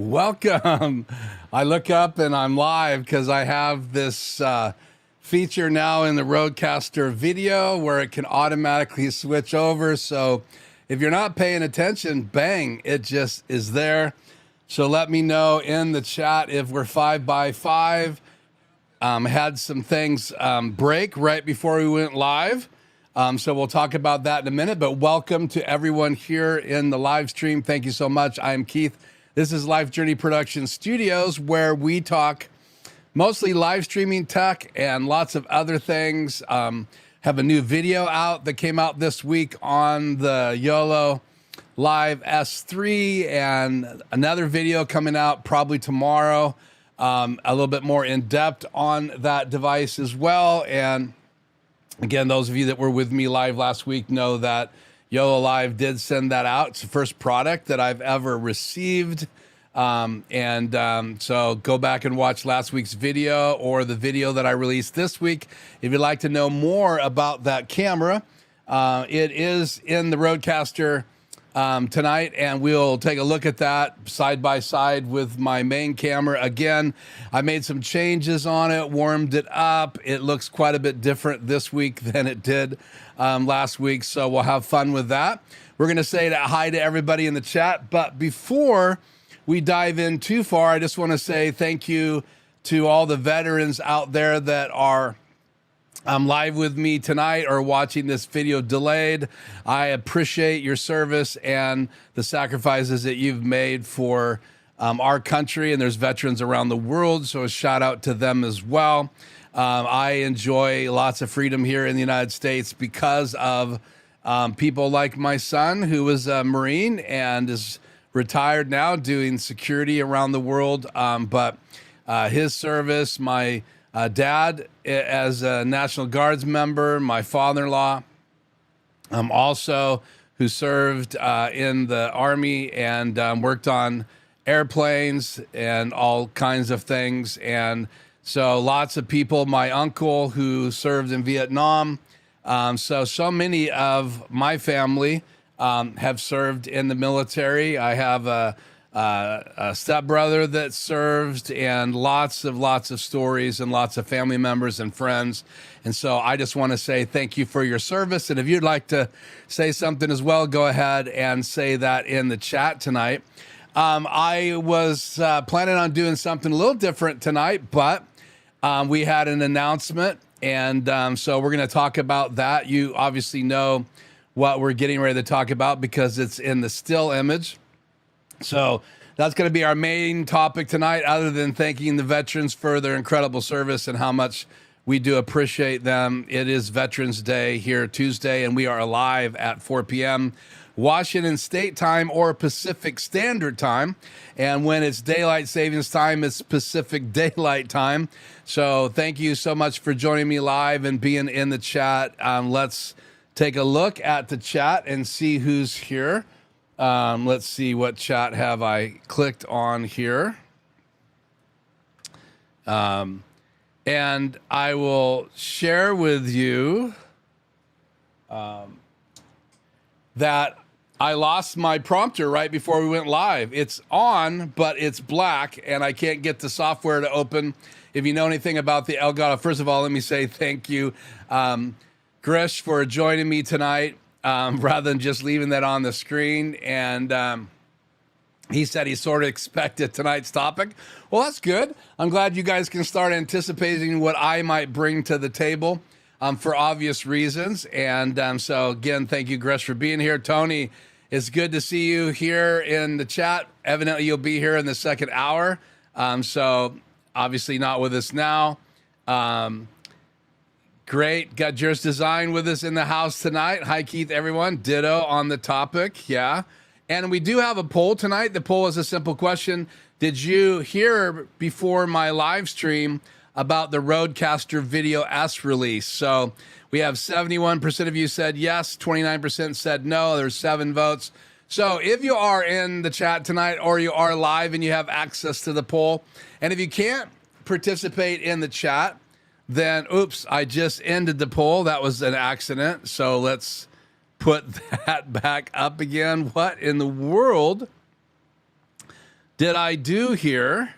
Welcome. I look up and I'm live because I have this feature now in the RodeCaster Video where it can automatically switch over. So if you're not paying attention, bang, it just is there. So let me know in the chat if we're 5 by 5. Had some things break right before we went live. So we'll talk about that in a minute, but welcome to everyone here in the live stream. Thank you so much. I'm Keith. This is Life Journey Production Studios, where we talk mostly live streaming tech and lots of other things. Have a new video out that came out this week on the YOLO Live S3 and another video coming out probably tomorrow, a little bit more in depth on that device as well. And again, those of you that were with me live last week know that YOLO Live did send that out. It's the first product that I've ever received. So go back and watch last week's video or the video that I released this week. If you'd like to know more about that camera, it is in the RodeCaster tonight, and we'll take a look at that side by side with my main camera. Again, I made some changes on it, warmed it up. It looks quite a bit different this week than it did last week, so we'll have fun with that. We're going to say hi to everybody in the chat, but before we dive in too far, I just want to say thank you to all the veterans out there that are live with me tonight or watching this video delayed. I appreciate your service and the sacrifices that you've made for our country, and there's veterans around the world, so a shout out to them as well. I enjoy lots of freedom here in the United States because of people like my son, who was a Marine and is retired now doing security around the world. But his service, my dad as a National Guards member, my father-in-law also, who served in the Army and worked on airplanes and all kinds of things. And so lots of people, my uncle who served in Vietnam. So many of my family have served in the military. I have a stepbrother that served, and lots of stories and lots of family members and friends. And so I just want to say thank you for your service. And if you'd like to say something as well, go ahead and say that in the chat tonight. I was planning on doing something a little different tonight, but we had an announcement, and so we're going to talk about that. You obviously know what we're getting ready to talk about because it's in the still image. So that's going to be our main topic tonight, other than thanking the veterans for their incredible service and how much we do appreciate them. It is Veterans Day here Tuesday, and we are live at 4 p.m. Washington State time or Pacific Standard Time. And when it's daylight savings time, it's Pacific Daylight Time. So thank you so much for joining me live and being in the chat. Let's take a look at the chat and see who's here. Let's see, what chat have I clicked on here. And I will share with you that I lost my prompter right before we went live. It's on, but it's black, and I can't get the software to open. If you know anything about the Elgato, first of all, let me say thank you, Grish, for joining me tonight, rather than just leaving that on the screen. And he said he sort of expected tonight's topic. Well, that's good. I'm glad you guys can start anticipating what I might bring to the table for obvious reasons. And so, again, thank you, Grish, for being here. Tony, it's good to see you here in the chat. Evidently, you'll be here in the second hour. So, obviously not with us now. Great. Got Jer's Design with us in the house tonight. Hi, Keith, everyone. Ditto on the topic. Yeah. And we do have a poll tonight. The poll is a simple question. Did you hear before my live stream about the RodeCaster Video S release? So we have 71% of you said yes, 29% said no. There's 7 votes. So if you are in the chat tonight or you are live and you have access to the poll, and if you can't participate in the chat, then, oops, I just ended the poll. That was an accident. So let's put that back up again. What in the world did I do here?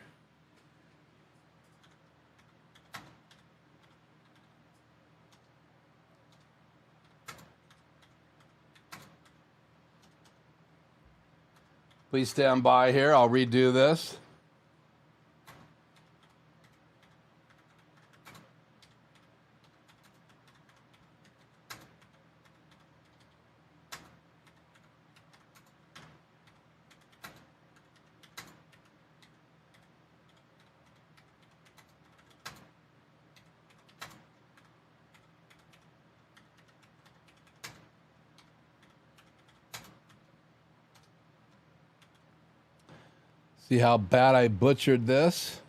Please stand by here. I'll redo this. See how bad I butchered this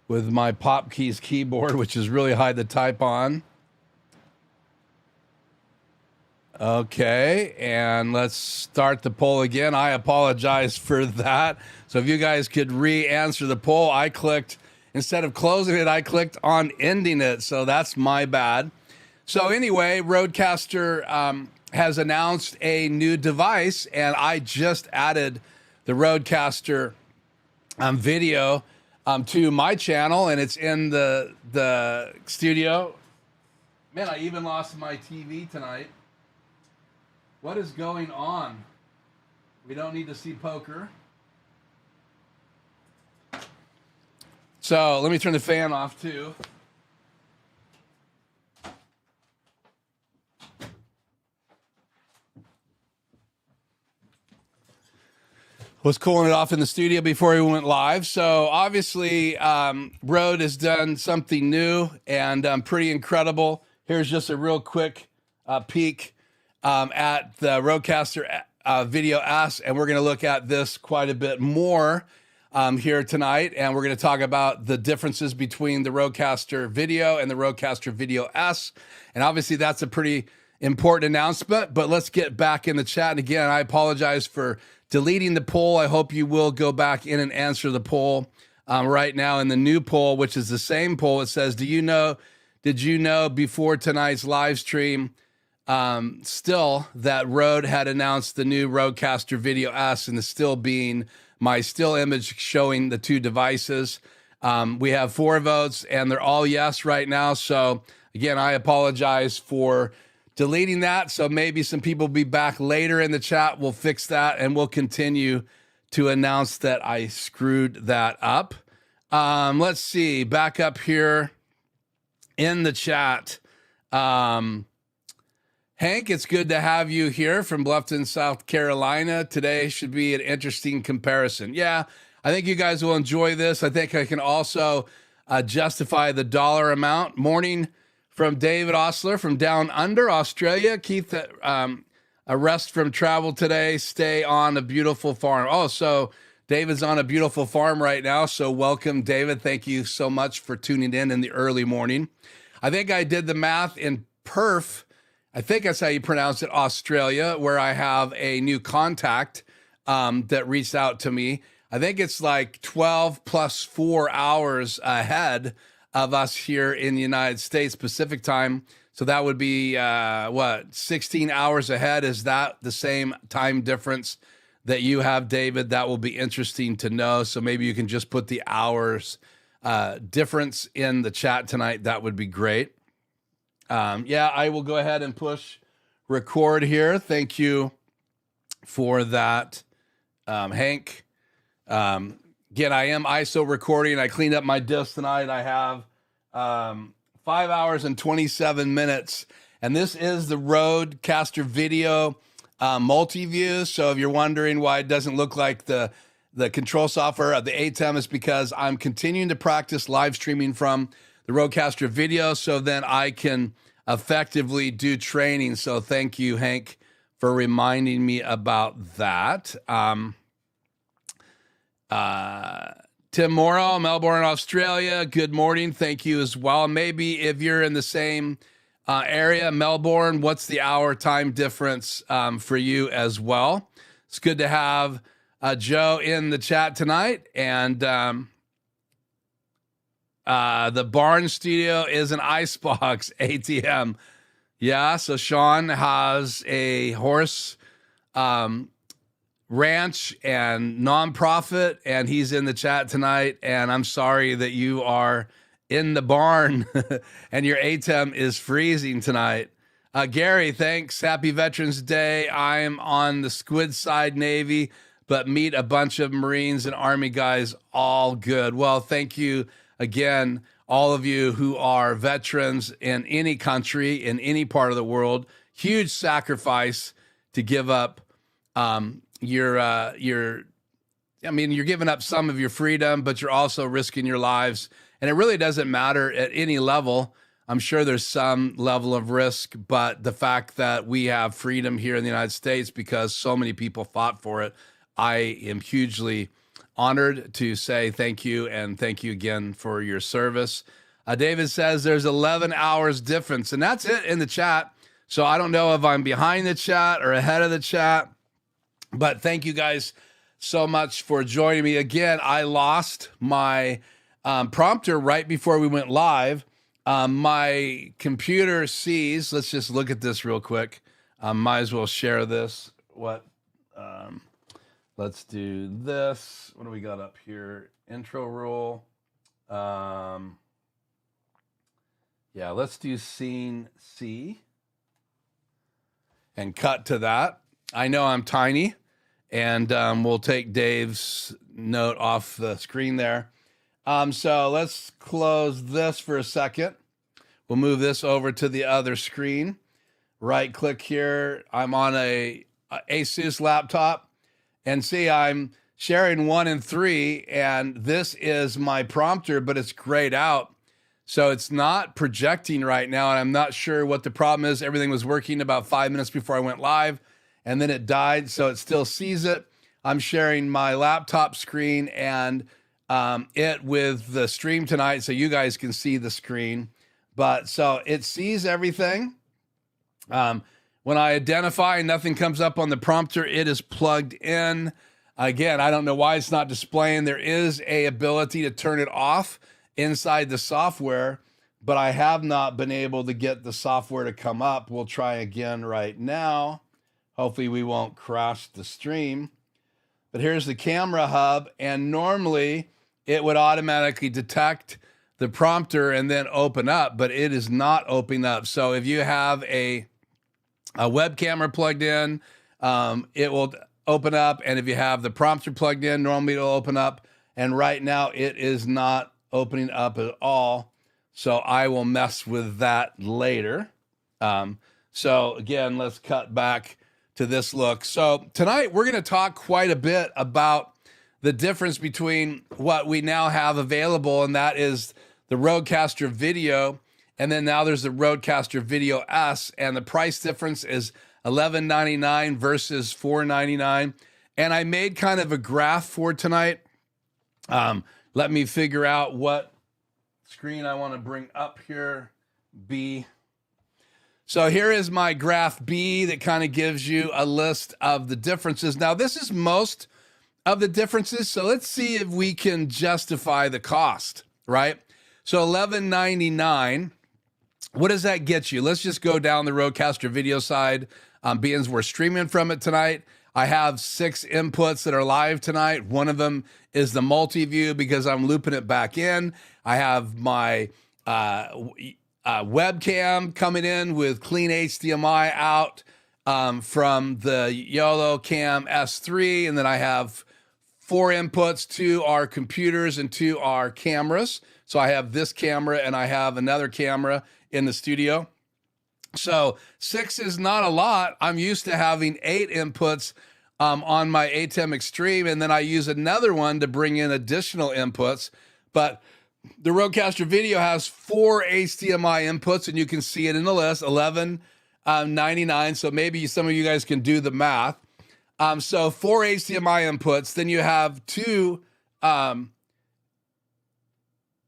with my Pop Keys keyboard, which is really hard to type on. Okay, and let's start the poll again. I apologize for that. So if you guys could re-answer the poll, I clicked, instead of closing it, I clicked on ending it. So that's my bad. So anyway, RodeCaster has announced a new device, and I just added the RodeCaster video to my channel, and it's in the studio. Man, I even lost my TV tonight. What is going on? We don't need to see poker. So let me turn the fan off too. Was cooling it off in the studio before we went live. So obviously, Rode has done something new and pretty incredible. Here's just a real quick peek at the RodeCaster Video S, and we're going to look at this quite a bit more here tonight, and we're going to talk about the differences between the RodeCaster Video and the RodeCaster Video S, and obviously that's a pretty important announcement. But let's get back in the chat. And again, I apologize for deleting the poll. I hope you will go back in and answer the poll right now. In the new poll, which is the same poll, it says, did you know before tonight's live stream still that Rode had announced the new RodeCaster Video S, and the still being my still image showing the two devices. We have 4 votes, and they're all yes right now. So again, I apologize for deleting that. So maybe some people will be back later in the chat. We'll fix that, and we'll continue to announce that I screwed that up. Let's see, back up here in the chat. Hank, it's good to have you here from Bluffton, South Carolina. Today should be an interesting comparison. Yeah, I think you guys will enjoy this. I think I can also justify the dollar amount. Morning from David Osler from down under Australia. Keith, a rest from travel today. Stay on a beautiful farm. Oh, so David's on a beautiful farm right now. So welcome, David. Thank you so much for tuning in the early morning. I think I did the math in Perth. I think that's how you pronounce it, Australia, where I have a new contact that reached out to me. I think it's like 12 plus 4 hours ahead of us here in the United States Pacific time. So that would be, 16 hours ahead? Is that the same time difference that you have, David? That will be interesting to know. So maybe you can just put the hours difference in the chat tonight. That would be great. Yeah, I will go ahead and push record here. Thank you for that, Hank. Again, I am ISO recording. I cleaned up my disc tonight. I have 5 hours and 27 minutes. And this is the RodeCaster Video multi-view. So if you're wondering why it doesn't look like the control software of the ATEM, is because I'm continuing to practice live streaming from the RodeCaster Video, so then I can effectively do training. So thank you, Hank, for reminding me about that. Tim Morrow, Melbourne, Australia. Good morning. Thank you as well. Maybe if you're in the same area, Melbourne, what's the hour time difference for you as well? It's good to have Joe in the chat tonight. And the Barn Studio is an Icebox ATM. Yeah, so Sean has a horse ranch and nonprofit, and he's in the chat tonight. And I'm sorry that you are in the barn and your ATEM is freezing tonight. Gary, thanks. Happy Veterans Day. I'm on the squid side Navy, but meet a bunch of Marines and Army guys, all good. Well, thank you again, all of you who are veterans in any country, in any part of the world. Huge sacrifice to give up you're giving up some of your freedom, but you're also risking your lives. And it really doesn't matter at any level. I'm sure there's some level of risk, but the fact that we have freedom here in the United States because so many people fought for it, I am hugely honored to say thank you, and thank you again for your service. David says there's 11 hours difference, and that's it in the chat. So I don't know if I'm behind the chat or ahead of the chat, but thank you guys so much for joining me. Again, I lost my prompter right before we went live. My computer sees, let's just look at this real quick. Might as well share this. Let's do this. What do we got up here? Intro rule. Yeah, let's do scene C and cut to that. I know I'm tiny, and we'll take Dave's note off the screen there. So let's close this for a second. We'll move this over to the other screen. Right click here. I'm on a Asus laptop, and see, I'm sharing 1 and 3, and this is my prompter, but it's grayed out. So it's not projecting right now, and I'm not sure what the problem is. Everything was working about 5 minutes before I went live, and then it died, so it still sees it. I'm sharing my laptop screen and it with the stream tonight, so you guys can see the screen. But so it sees everything. When I identify and nothing comes up on the prompter, it is plugged in. Again, I don't know why it's not displaying. There is a ability to turn it off inside the software, but I have not been able to get the software to come up. We'll try again right now. Hopefully we won't crash the stream. But here's the camera hub, and normally it would automatically detect the prompter and then open up, but it is not opening up. So if you have a web camera plugged in, it will open up, and if you have the prompter plugged in, normally it'll open up, and right now it is not opening up at all. So I will mess with that later. So again, let's cut back to this look. So tonight we're going to talk quite a bit about the difference between what we now have available, and that is the RodeCaster Video, and then now there's the RodeCaster Video S, and the price difference is $11.99 versus $4.99. And I made kind of a graph for tonight. Let me figure out what screen I want to bring up here. B. So here is my graph B that kind of gives you a list of the differences. Now, this is most of the differences, so let's see if we can justify the cost, right? So $11.99, what does that get you? Let's just go down the RodeCaster Video side. Being we're streaming from it tonight, I have 6 inputs that are live tonight. One of them is the multi-view because I'm looping it back in. I have my webcam coming in with clean HDMI out from the YOLO Cam S3, and then I have 4 inputs, 2 are computers and 2 are cameras. So I have this camera and I have another camera in the studio. So 6 is not a lot. I'm used to having 8 inputs on my ATEM Extreme, and then I use another one to bring in additional inputs. But the RodeCaster Video has 4 HDMI inputs, and you can see it in the list, $11.99. So maybe some of you guys can do the math. So 4 HDMI inputs, then you have 2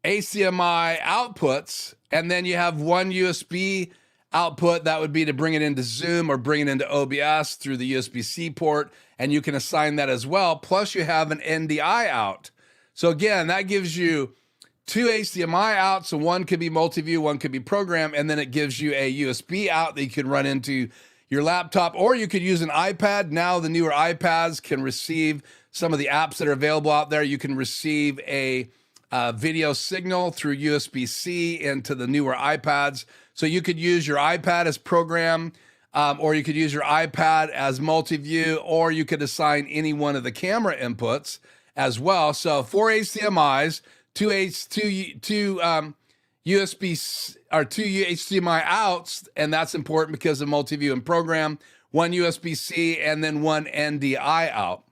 HDMI outputs, and then you have 1 USB output. That would be to bring it into Zoom or bring it into OBS through the USB-C port, and you can assign that as well. Plus you have an NDI out. So again, that gives you 2 HDMI out, so one could be multi-view, one could be program, and then it gives you a USB out that you can run into your laptop, or you could use an iPad. Now the newer iPads can receive some of the apps that are available out there. You can receive a video signal through USB-C into the newer iPads. So you could use your iPad as program, or you could use your iPad as multi-view, or you could assign any one of the camera inputs as well. So 4 HDMIs, two USB or 2 HDMI outs, and that's important because of multi-view and program, 1 USB-C, and then 1 NDI out.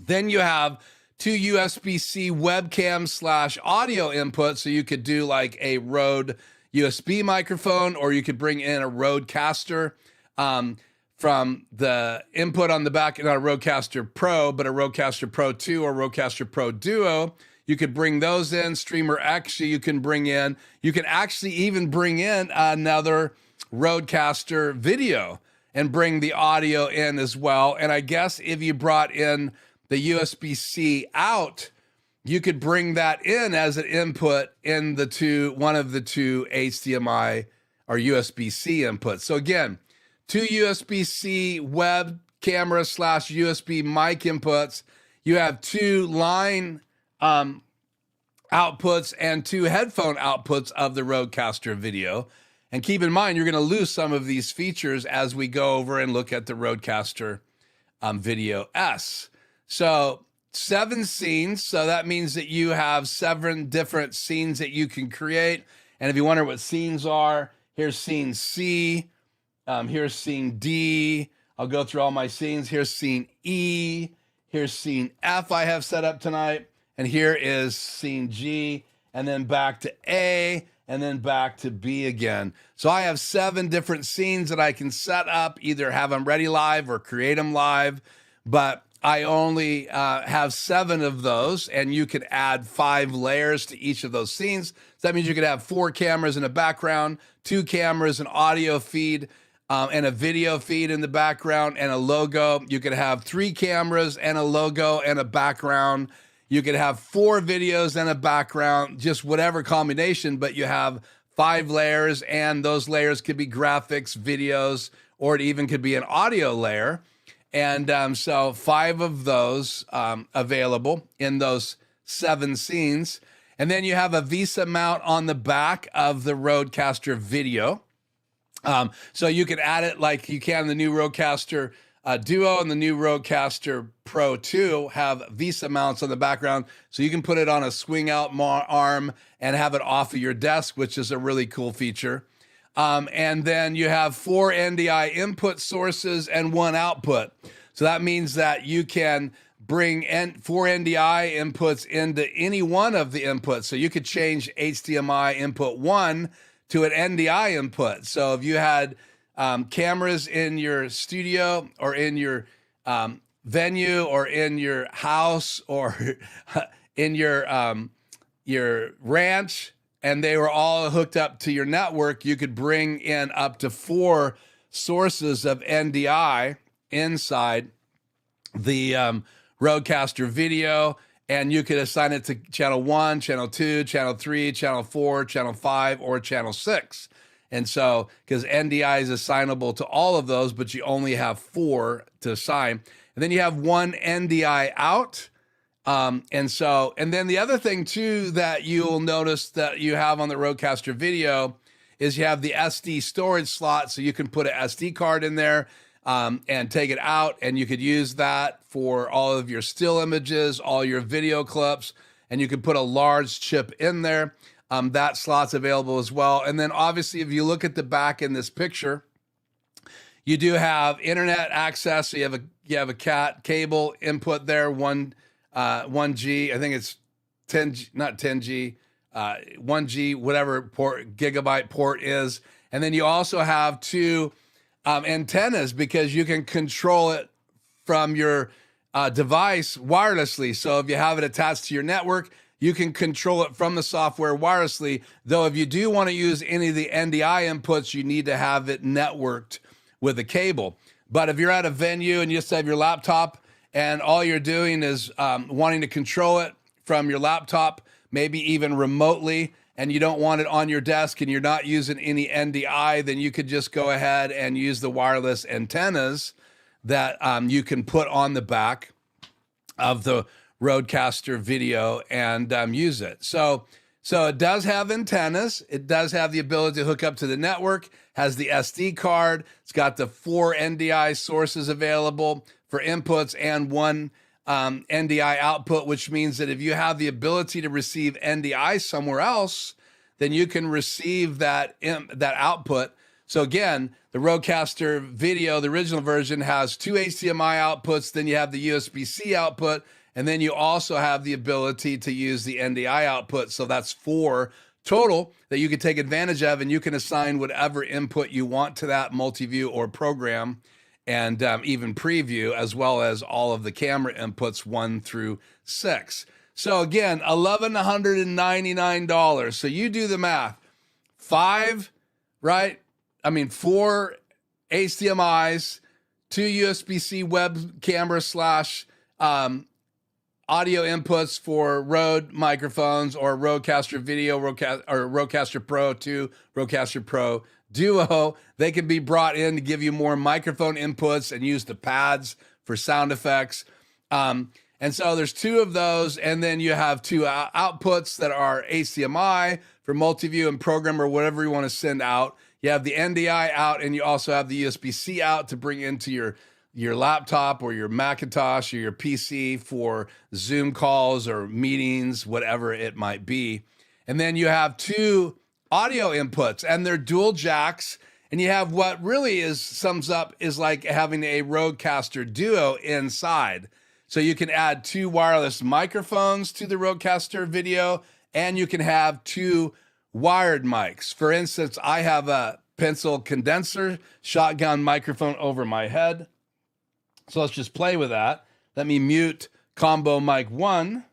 Then you have 2 USB-C webcam / audio inputs, so you could do like a Rode USB microphone, or you could bring in a RodeCaster from the input on the back, not a RodeCaster Pro, but a RodeCaster Pro 2 or RodeCaster Pro Duo. You could bring those in. Streamer X, you can bring in. You can actually even bring in another RodeCaster video and bring the audio in as well. And I guess if you brought in the USB-C out, you could bring that in as an input in one of the two HDMI or USB-C inputs. So again, 2 USB-C web camera / USB mic inputs. You have 2 line outputs and 2 headphone outputs of the RodeCaster video. And keep in mind, you're going to lose some of these features as we go over and look at the RodeCaster Video S. So 7 scenes. So that means that you have 7 different scenes that you can create. And if you wonder what scenes are, here's scene C. Here's scene D. I'll go through all my scenes. Here's scene E. Here's scene F I have set up tonight. And here is scene G. And then back to A. And then back to B again. So I have 7 different scenes that I can set up, either have them ready live or create them live. But I only have 7 of those, and you could add 5 layers to each of those scenes. So that means you could have 4 cameras in the background, 2 cameras, an audio feed, and a video feed in the background, and a logo. You could have 3 cameras and a logo and a background. You could have 4 videos and a background, just whatever combination, but you have 5 layers, and those layers could be graphics, videos, or it even could be an audio layer. And so 5 of those available in those 7 scenes. And then you have a VESA mount on the back of the RodeCaster video. So you can add it like you can the new RodeCaster Duo and the new RodeCaster Pro 2 have VESA mounts on the background. So you can put it on a swing out arm and have it off of your desk, which is a really cool feature. And then you have 4 NDI input sources and 1 output. So that means that you can bring 4 NDI inputs into any one of the inputs. So you could change HDMI input 1 to an NDI input. So if you had cameras in your studio or in your venue or in your house or in your ranch, and they were all hooked up to your network, you could bring in up to 4 sources of NDI inside the RodeCaster video, and you could assign it to channel 1, channel 2, channel 3, channel 4, channel 5, or channel 6. And so, because NDI is assignable to all of those, but you only have 4 to assign. And then you have 1 NDI out. And then the other thing too that you'll notice that you have on the RodeCaster video is you have the SD storage slot, so you can put an SD card in there and take it out, and you could use that for all of your still images, all your video clips, and you can put a large chip in there. That slot's available as well. And then obviously, if you look at the back in this picture, you do have internet access. So you have a cat cable input there, 1G, I think it's 10G, not 10G, 1G, whatever gigabyte port is. And then you also have 2 antennas, because you can control it from your device wirelessly. So if you have it attached to your network, you can control it from the software wirelessly. Though if you do want to use any of the NDI inputs, you need to have it networked with a cable. But if you're at a venue and you just have your laptop and all you're doing is wanting to control it from your laptop, maybe even remotely, and you don't want it on your desk and you're not using any NDI, then you could just go ahead and use the wireless antennas that you can put on the back of the RodeCaster Video and use it. So it does have antennas. It does have the ability to hook up to the network, has the SD card. It's got the 4 NDI sources available for inputs and 1 NDI output, which means that if you have the ability to receive NDI somewhere else, then you can receive that output. So again, the RodeCaster Video, the original version, has 2 HDMI outputs, then you have the USB-C output, and then you also have the ability to use the NDI output. So that's 4 total that you can take advantage of, and you can assign whatever input you want to that multi-view or program, and even preview, as well as all of the camera inputs 1 through 6. So again, $1,199. So you do the math. 4 HDMIs, 2 USB-C web camera / audio inputs for Rode microphones, or RodeCaster Video, or RodeCaster Pro 2, RodeCaster Pro Duo. They can be brought in to give you more microphone inputs and use the pads for sound effects. And so there's 2 of those, and then you have 2 outputs that are HDMI for multi-view and program or whatever you want to send out. You have the NDI out, and you also have the USB-C out to bring into your laptop or your Macintosh or your PC for Zoom calls or meetings, whatever it might be. And then you have 2 audio inputs, and they're dual jacks. And you have what really sums up is like having a RodeCaster Duo inside. So you can add 2 wireless microphones to the RodeCaster Video, and you can have 2 wired mics. For instance, I have a pencil condenser shotgun microphone over my head. So let's just play with that. Let me mute combo mic 1.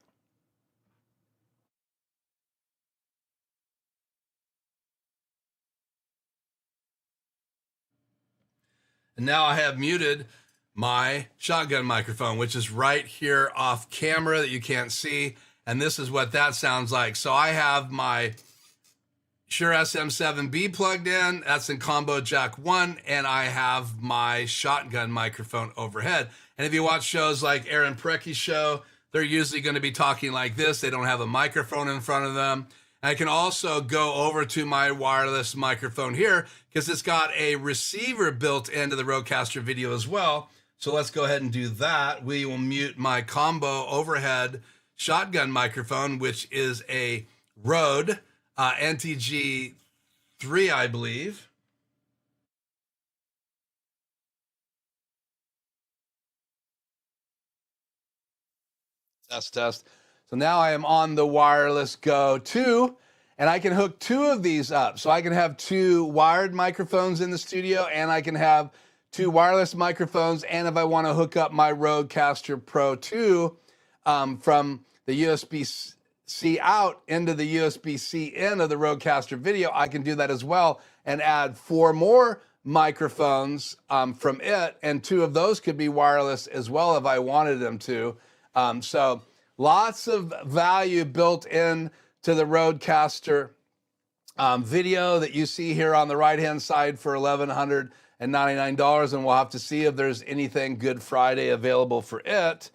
And now I have muted my shotgun microphone, which is right here off camera that you can't see. And this is what that sounds like. So I have my Shure SM7B plugged in. That's in combo jack 1. And I have my shotgun microphone overhead. And if you watch shows like Aaron Parecki's show, they're usually going to be talking like this. They don't have a microphone in front of them. I can also go over to my wireless microphone here because it's got a receiver built into the RodeCaster Video as well. So let's go ahead and do that. We will mute my combo overhead shotgun microphone, which is a Rode NTG 3, I believe. Test. So now I am on the wireless Go 2, and I can hook 2 of these up. So I can have 2 wired microphones in the studio, and I can have 2 wireless microphones. And if I want to hook up my RodeCaster Pro 2 from the USB-C out into the USB-C in of the RodeCaster Video, I can do that as well and add 4 more microphones from it, and 2 of those could be wireless as well if I wanted them to. So lots of value built in to the RodeCaster Video that you see here on the right-hand side for $1,199, and we'll have to see if there's anything Good Friday available for it.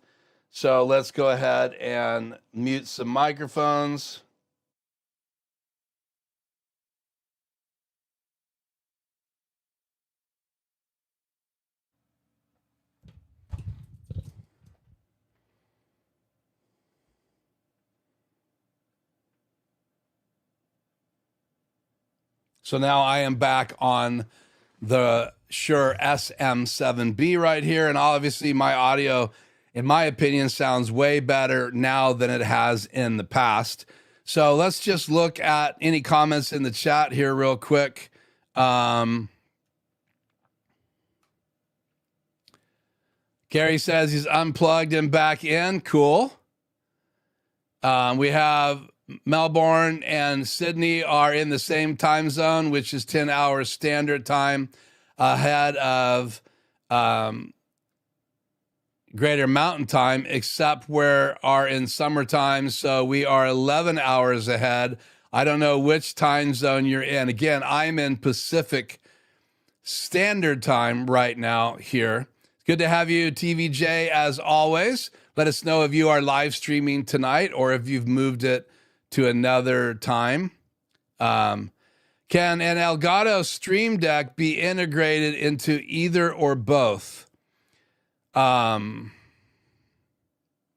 So let's go ahead and mute some microphones. So now I am back on the Shure SM7B right here. And obviously my audio, in my opinion, sounds way better now than it has in the past. So let's just look at any comments in the chat here real quick. Gary says he's unplugged and back in. Cool. We have Melbourne and Sydney are in the same time zone, which is 10 hours standard time ahead of Greater Mountain Time, except we are in summertime. So we are 11 hours ahead. I don't know which time zone you're in. Again, I'm in Pacific Standard Time right now here. Good to have you, TVJ, as always. Let us know if you are live streaming tonight or if you've moved it to another time. Can an Elgato Stream Deck be integrated into either or both?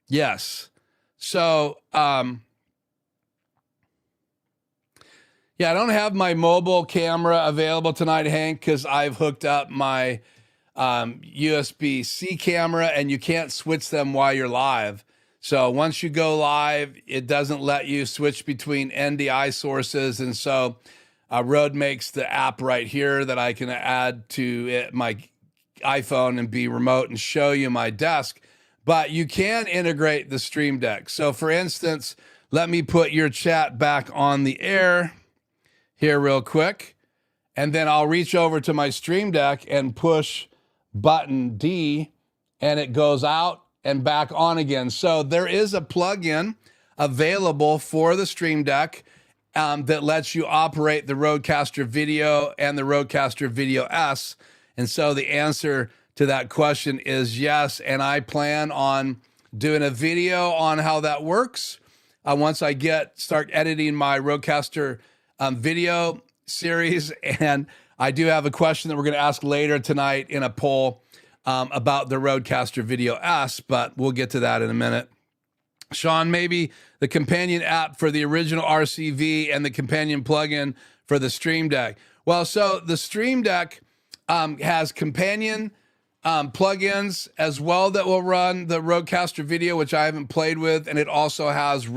Yes. So, yeah, I don't have my mobile camera available tonight, Hank, because I've hooked up my USB-C camera, and you can't switch them while you're live. So once you go live, it doesn't let you switch between NDI sources. And so Rode makes the app right here that I can add to my iPhone and be remote and show you my desk. But you can integrate the Stream Deck. So for instance, let me put your chat back on the air here real quick. And then I'll reach over to my Stream Deck and push button D, and it goes out and back on again. So there is a plugin available for the Stream Deck that lets you operate the RodeCaster Video and the RodeCaster Video S. And so the answer to that question is yes. And I plan on doing a video on how that works once I start editing my RodeCaster video series. And I do have a question that we're going to ask later tonight in a poll about the RodeCaster Video S, but we'll get to that in a minute. Sean, maybe the companion app for the original RCV and the companion plugin for the Stream Deck. Well, so the Stream Deck has companion plugins as well that will run the RodeCaster Video, which I haven't played with, and it also has a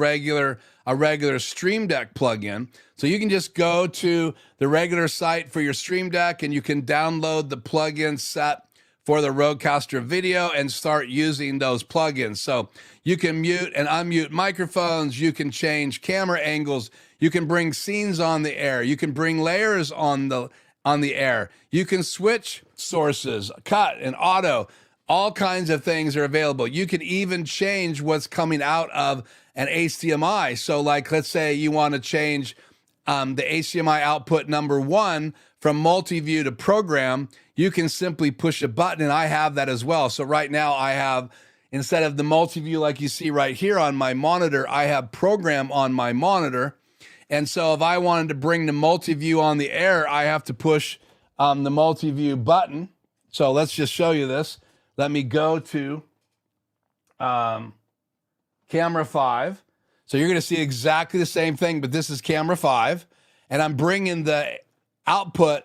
regular Stream Deck plugin. So you can just go to the regular site for your Stream Deck and you can download the plugin set for the RodeCaster Video and start using those plugins. So you can mute and unmute microphones, you can change camera angles, you can bring scenes on the air, you can bring layers on the air, you can switch sources, cut and auto, all kinds of things are available. You can even change what's coming out of an HDMI. So like, let's say you want to change the HDMI output number 1 from multi-view to program, you can simply push a button, and I have that as well. So right now I have, instead of the multi-view like you see right here on my monitor, I have program on my monitor. And so if I wanted to bring the multi-view on the air, I have to push the multi-view button. So let's just show you this. Let me go to camera 5. So you're going to see exactly the same thing, but this is camera 5. And I'm bringing the output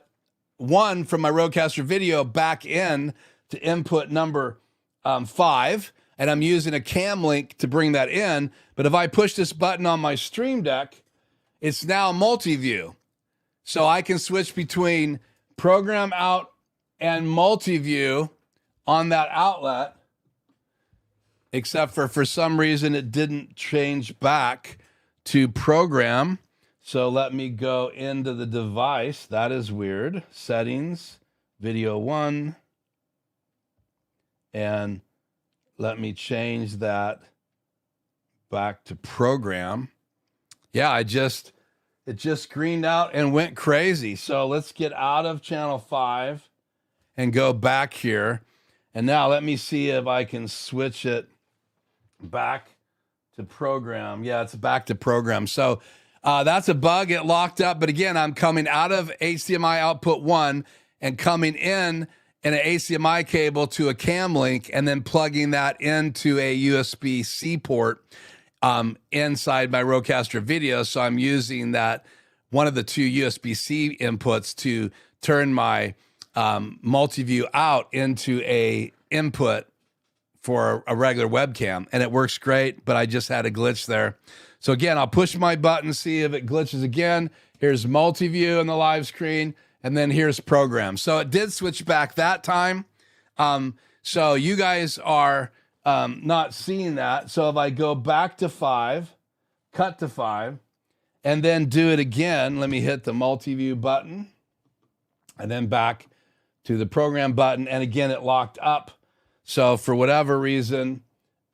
1 from my RodeCaster Video back in to input number 5. And I'm using a cam link to bring that in. But if I push this button on my Stream Deck, it's now multi-view. So I can switch between program out and multi-view on that outlet, except for some reason it didn't change back to program. So let me go into the device. That is weird. Settings, video 1. And let me change that back to program. Yeah, it just greened out and went crazy. So let's get out of channel 5 and go back here. And now let me see if I can switch it back to program. Yeah, it's back to program. So that's a bug. It locked up. But again, I'm coming out of HDMI output 1 and coming in an HDMI cable to a cam link and then plugging that into a USB-C port inside my RodeCaster Video. So I'm using that, one of the 2 USB-C inputs, to turn my multi-view out into a input for a regular webcam, and it works great, but I just had a glitch there. So again, I'll push my button, see if it glitches again. Here's multi-view in the live screen, and then here's program. So it did switch back that time. So you guys are not seeing that. So if I go back to 5, cut to 5, and then do it again, let me hit the multi-view button, and then back to the program button, and again, it locked up. So for whatever reason,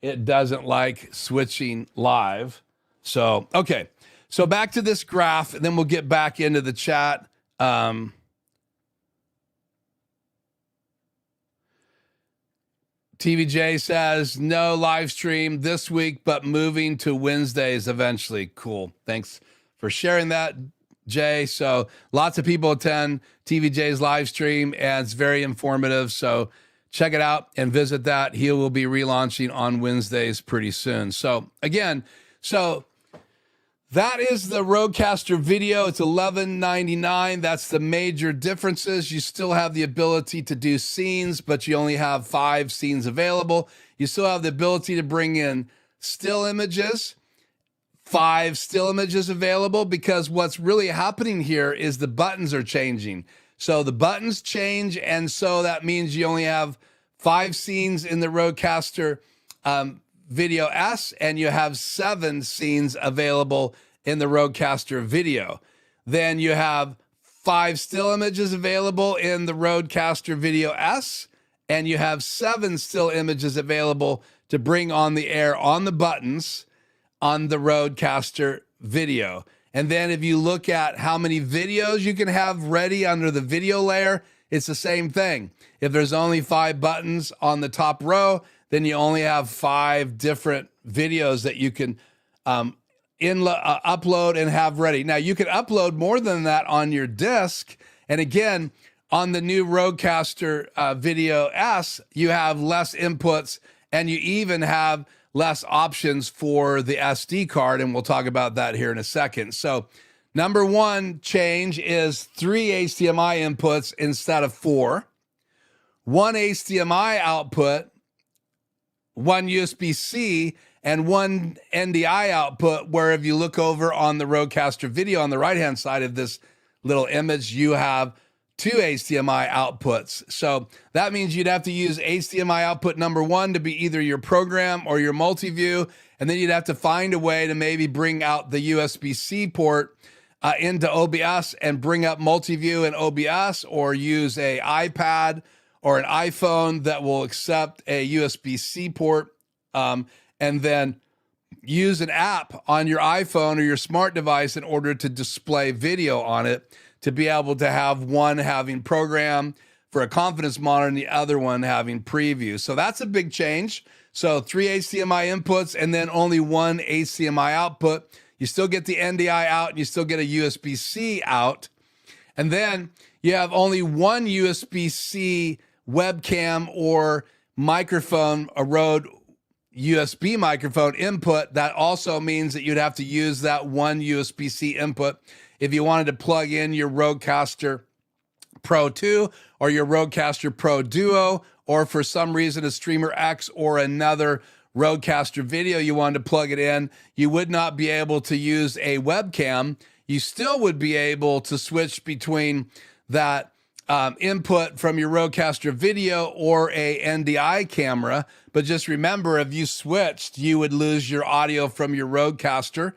it doesn't like switching live. So, okay. So back to this graph, and then we'll get back into the chat. TVJ says, no live stream this week, but moving to Wednesdays eventually. Cool. Thanks for sharing that, Jay. So lots of people attend TVJ's live stream, and it's very informative. So check it out and visit that. He will be relaunching on Wednesdays pretty soon. So again, that is the RodeCaster Video. It's $11.99. That's the major differences. You still have the ability to do scenes, but you only have 5 scenes available. You still have the ability to bring in still images, 5 still images available, because what's really happening here is the buttons are changing. So the buttons change, and so that means you only have 5 scenes in the RodeCaster Video S, and you have 7 scenes available in the RodeCaster Video. Then you have 5 still images available in the RodeCaster Video S, and you have 7 still images available to bring on the air on the buttons on the RodeCaster Video. And then if you look at how many videos you can have ready under the video layer, it's the same thing. If there's only 5 buttons on the top row, then you only have 5 different videos that you can upload and have ready. Now, you can upload more than that on your disk. And again, on the new RodeCaster Video S, you have less inputs, and you even have less options for the SD card. And we'll talk about that here in a second. So number 1 change is 3 HDMI inputs instead of 4, 1 HDMI output, 1 USB-C, and 1 NDI output, where if you look over on the RodeCaster Video on the right-hand side of this little image, you have 2 HDMI outputs. So that means you'd have to use HDMI output number 1 to be either your program or your multi-view, and then you'd have to find a way to maybe bring out the USB-C port into OBS and bring up multi-view in OBS, or use a iPad or an iPhone that will accept a USB-C port, and then use an app on your iPhone or your smart device in order to display video on it, to be able to have one having program for a confidence monitor and the other one having preview. So that's a big change. So 3 HDMI inputs and then only 1 HDMI output. You still get the NDI out, and you still get a USB-C out. And then you have only 1 USB-C webcam or microphone, a Rode USB microphone input. That also means that you'd have to use that 1 USB-C input if you wanted to plug in your RodeCaster Pro 2 or your RodeCaster Pro Duo, or for some reason a Streamer X or another RodeCaster Video, you wanted to plug it in. You would not be able to use a webcam. You still would be able to switch between that input from your RodeCaster Video or a NDI camera. But just remember, if you switched, you would lose your audio from your RodeCaster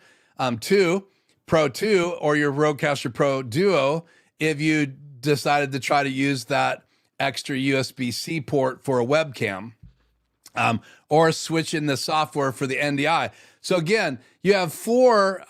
2 Pro 2 or your RodeCaster Pro Duo if you decided to try to use that extra USB-C port for a webcam, or switch in the software for the NDI. So again, you have 4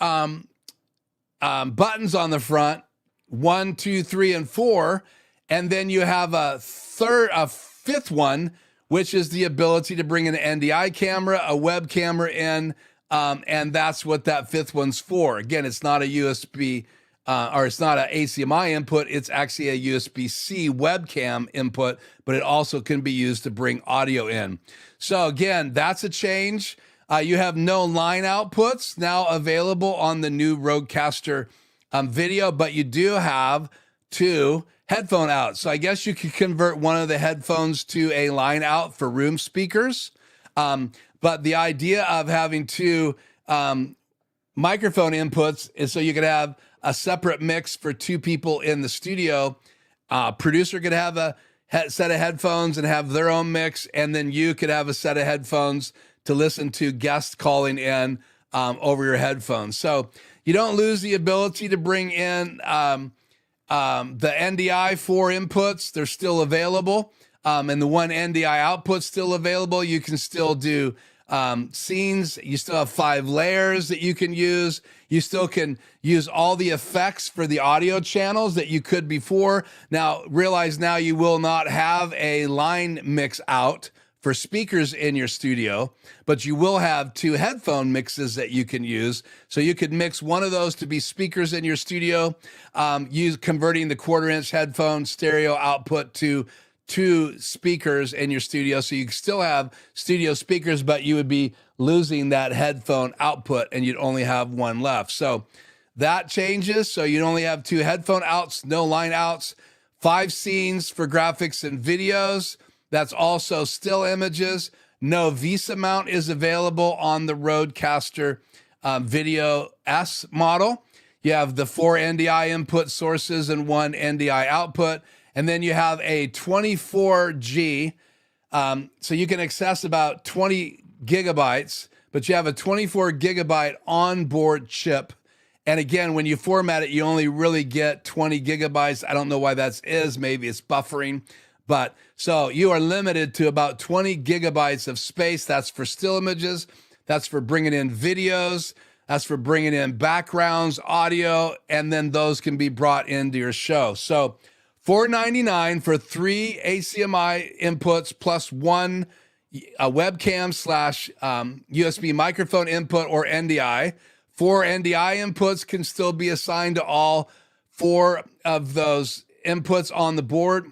buttons on the front, 1, 2, 3, and 4. And then you have a 5th one, which is the ability to bring an NDI camera, a web camera in, and that's what that 5th one's for. Again, it's not a USB, or it's not an HDMI input. It's actually a USB-C webcam input, but it also can be used to bring audio in. So again, that's a change. You have no line outputs now available on the new RodeCaster Video, but you do have 2 headphone out. So I guess you could convert one of the headphones to a line out for room speakers. But the idea of having 2 microphone inputs is so you could have a separate mix for 2 people in the studio. Producer could have a set of headphones and have their own mix, and then you could have a set of headphones to listen to guests calling in over your headphones. So you don't lose the ability to bring in the NDI 4 inputs. They're still available, and the 1 NDI output still available. You can still do scenes. You still have 5 layers that you can use. You still can use all the effects for the audio channels that you could before. Now, realize now you will not have a line mix out for speakers in your studio, but you will have 2 headphone mixes that you can use. So you could mix one of those to be speakers in your studio, use converting the 1/4-inch headphone stereo output to 2 speakers in your studio. So you still have studio speakers, but you would be losing that headphone output and you'd only have 1 left. So that changes. So you'd only have 2 headphone outs, no line outs, 5 scenes for graphics and videos. That's also still images. No VESA mount is available on the RodeCaster Video S model. You have the 4 NDI input sources and 1 NDI output. And then you have a 24G. So you can access about 20 gigabytes, but you have a 24 gigabyte onboard chip. And again, when you format it, you only really get 20 gigabytes. I don't know why that is. Maybe it's buffering. But so you are limited to about 20 gigabytes of space. That's for still images. That's for bringing in videos. That's for bringing in backgrounds, audio, and then those can be brought into your show. So $499 for 3 HDMI inputs plus 1 webcam / USB microphone input or NDI. 4 NDI inputs can still be assigned to all 4 of those inputs on the board.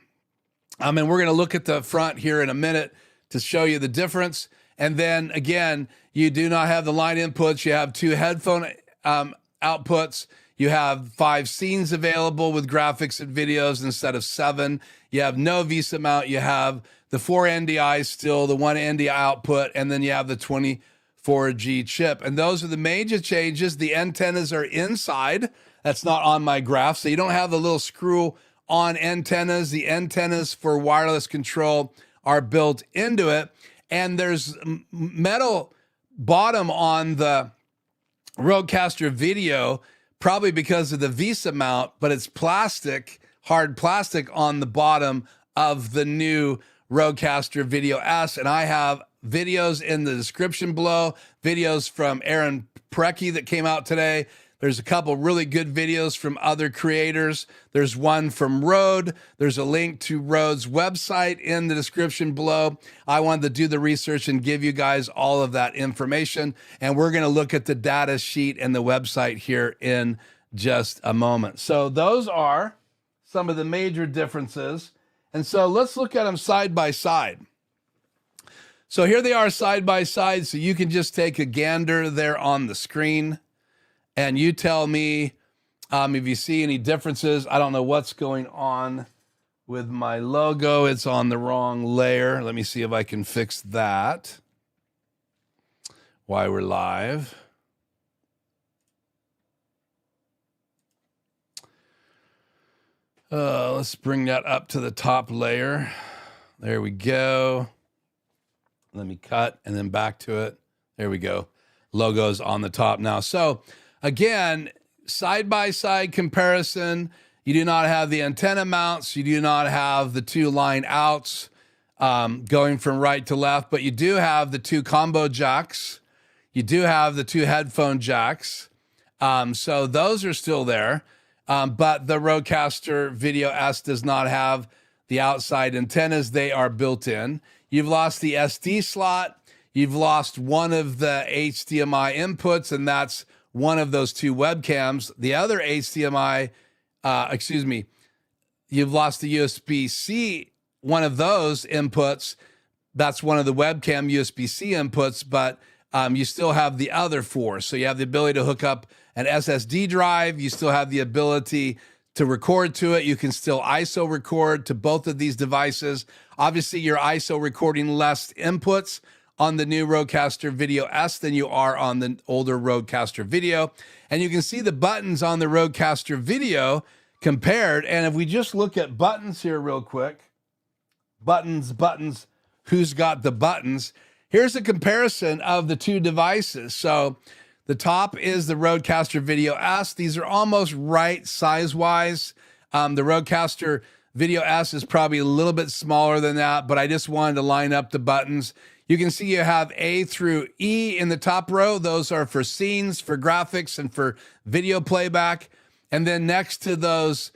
And we're going to look at the front here in a minute to show you the difference. And then again, you do not have the line inputs. You have 2 headphone outputs. You have 5 scenes available with graphics and videos instead of 7. You have no VESA mount. You have the 4 NDIs still, the 1 NDI output, and then you have the 24G chip. And those are the major changes. The antennas are inside. That's not on my graph. So you don't have the little screw on antennas. The antennas for wireless control are built into it. And there's metal bottom on the RodeCaster Video, probably because of the VESA mount, but it's plastic, hard plastic on the bottom of the new RodeCaster Video S. And I have videos in the description below, videos from Aaron Parecki that came out today. There's a couple really good videos from other creators. There's one from Rode. There's a link to Rode's website in the description below. I wanted to do the research and give you guys all of that information. And we're going to look at the data sheet and the website here in just a moment. So those are some of the major differences. And so let's look at them side by side. So here they are side by side. So you can just take a gander there on the screen. And you tell me if you see any differences. I don't know what's going on with my logo. It's on the wrong layer. Let me see if I can fix that while we're live. Let's bring that up to the top layer. There we go. Let me cut and then back to it. There we go. Logo's on the top now. So again, side-by-side comparison. You do not have the antenna mounts. You do not have the 2 line outs going from right to left, but you do have the 2 combo jacks. You do have the 2 headphone jacks. So those are still there. But the RodeCaster Video S does not have the outside antennas. They are built in. You've lost the SD slot. You've lost one of the HDMI inputs, and that's one of those 2 webcams. The other HDMI, you've lost the USB-C, one of those inputs. That's one of the webcam USB-C inputs, but you still have the other 4. So you have the ability to hook up an SSD drive. You still have the ability to record to it. You can still ISO record to both of these devices. Obviously, you're ISO recording less inputs on the new RodeCaster Video S than you are on the older RodeCaster Video. And you can see the buttons on the RodeCaster Video compared. And if we just look at buttons here real quick, buttons, who's got the buttons? Here's a comparison of the 2 devices. So the top is the RodeCaster Video S. These are almost right size-wise. The RodeCaster Video S is probably a little bit smaller than that, but I just wanted to line up the buttons. You can see you have A through E in the top row. Those are for scenes, for graphics, and for video playback. And then next to those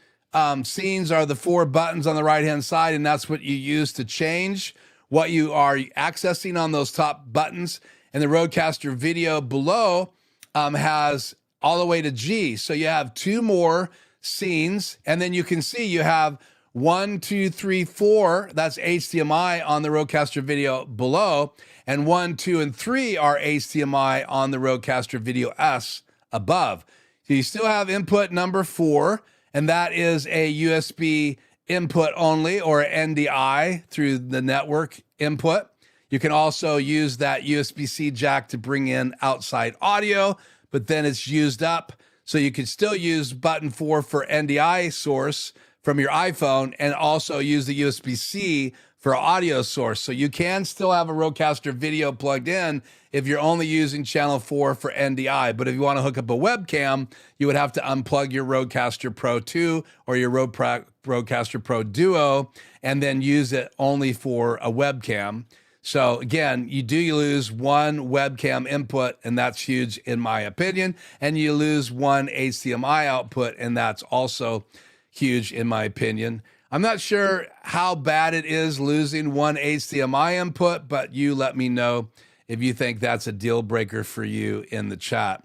scenes are the 4 buttons on the right-hand side, and that's what you use to change what you are accessing on those top buttons. And the RodeCaster Video below has all the way to G. So you have 2 more scenes, and then you can see you have 1, 2, 3, 4, that's HDMI on the RodeCaster Video below, and 1, 2, and 3 are HDMI on the RodeCaster Video S above. So you still have input number 4, and that is a USB input only, or NDI through the network input. You can also use that USB-C jack to bring in outside audio, but then it's used up. So you can still use button 4 for NDI source from your iPhone, and also use the USB-C for audio source. So you can still have a RodeCaster Video plugged in if you're only using channel 4 for NDI. But if you want to hook up a webcam, you would have to unplug your RodeCaster Pro 2 or your RodeCaster Pro Duo and then use it only for a webcam. So again, you lose 1 webcam input, and that's huge in my opinion. And you lose 1 HDMI output, and that's also huge in my opinion. I'm not sure how bad it is losing 1 HDMI input, but you let me know if you think that's a deal breaker for you in the chat.